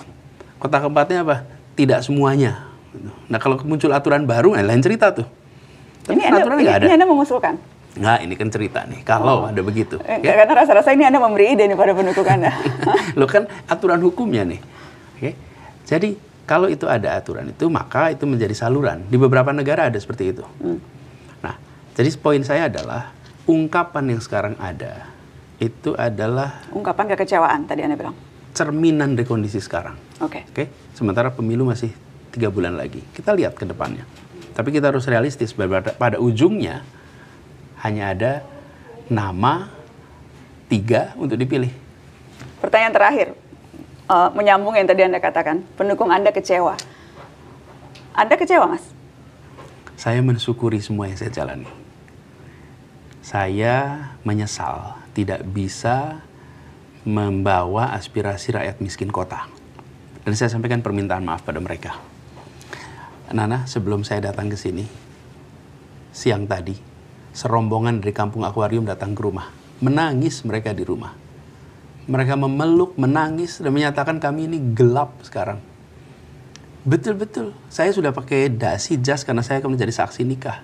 Kotak keempatnya apa? Tidak semuanya. Nah kalau muncul aturan baru, lain cerita tuh. Tapi ini Anda mengusulkan? Nggak, ini kan cerita nih, kalau ada begitu. Ya? Karena rasa-rasa ini Anda memberi ide nih pada pendukung Anda. Lo kan aturan hukumnya nih. Oke? Jadi kalau itu ada aturan itu, maka itu menjadi saluran. Di beberapa negara ada seperti itu. Nah, jadi poin saya adalah, ungkapan yang sekarang ada, itu adalah ungkapan kekecewaan tadi Anda bilang. Cerminan dari kondisi sekarang. Oke. Sementara pemilu masih 3 bulan lagi. Kita lihat ke depannya. Tapi kita harus realistis. Pada ujungnya hanya ada nama 3 untuk dipilih. Pertanyaan terakhir, menyambung yang tadi Anda katakan, pendukung Anda kecewa. Anda kecewa, Mas? saya mensyukuri semua yang saya jalani. Saya menyesal tidak bisa membawa aspirasi rakyat miskin kota. Dan saya sampaikan permintaan maaf pada mereka. Nana, sebelum saya datang ke sini, siang tadi, serombongan dari kampung akuarium datang ke rumah. Menangis mereka di rumah. Mereka memeluk, menangis, dan menyatakan kami ini gelap sekarang. Betul-betul, saya sudah pakai dasi jas karena saya akan menjadi saksi nikah.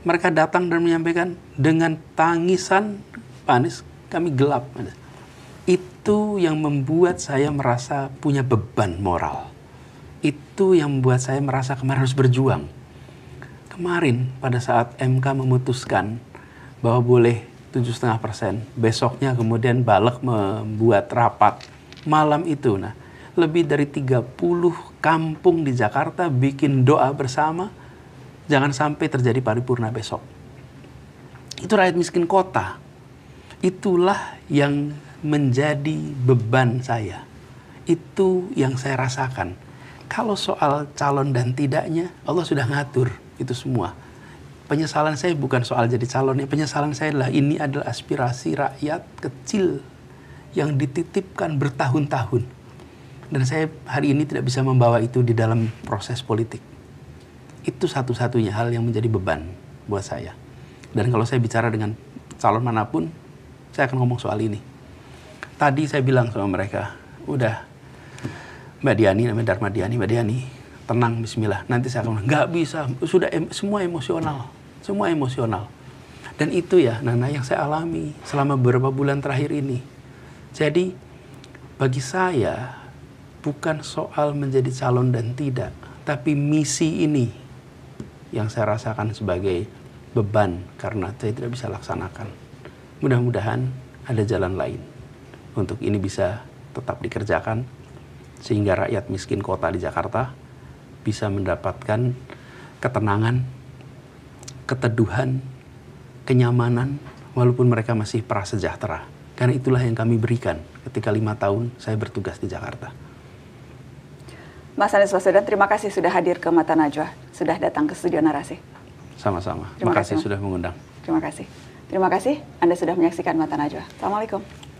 Mereka datang dan menyampaikan dengan tangisan, Pak Anies, kami gelap. Itu yang membuat saya merasa punya beban moral. Itu yang membuat saya merasa kemarin harus berjuang. Kemarin pada saat MK memutuskan bahwa boleh 7,5%, besoknya kemudian Balek membuat rapat malam itu. Nah, lebih dari 30 kampung di Jakarta bikin doa bersama, jangan sampai terjadi paripurna besok. Itu rakyat miskin kota. Itulah yang menjadi beban saya. Itu yang saya rasakan. Kalau soal calon dan tidaknya, Allah sudah ngatur itu semua. Penyesalan saya bukan soal jadi calonnya. Penyesalan saya adalah ini adalah aspirasi rakyat kecil yang dititipkan bertahun-tahun. Dan saya hari ini tidak bisa membawa itu di dalam proses politik. Itu satu-satunya hal yang menjadi beban buat saya. Dan kalau saya bicara dengan calon manapun, saya akan ngomong soal ini. Tadi saya bilang sama mereka, udah Mbak Diani, namanya Dharma Diani, Mbak Diani, tenang, bismillah. Nanti saya akan, nggak bisa, sudah semua emosional. Semua emosional. Dan itu ya, Nana, yang saya alami selama beberapa bulan terakhir ini. Jadi, bagi saya, bukan soal menjadi calon dan tidak, tapi misi ini yang saya rasakan sebagai beban karena saya tidak bisa laksanakan. Mudah-mudahan ada jalan lain untuk ini bisa tetap dikerjakan sehingga rakyat miskin kota di Jakarta bisa mendapatkan ketenangan, keteduhan, kenyamanan walaupun mereka masih prasejahtera. Karena itulah yang kami berikan ketika 5 tahun saya bertugas di Jakarta. Mas Anies Baswedan, terima kasih sudah hadir ke Mata Najwa, sudah datang ke studio Narasi. Sama-sama. Terima kasih sudah mengundang. Terima kasih. Terima kasih Anda sudah menyaksikan Mata Najwa. Assalamualaikum.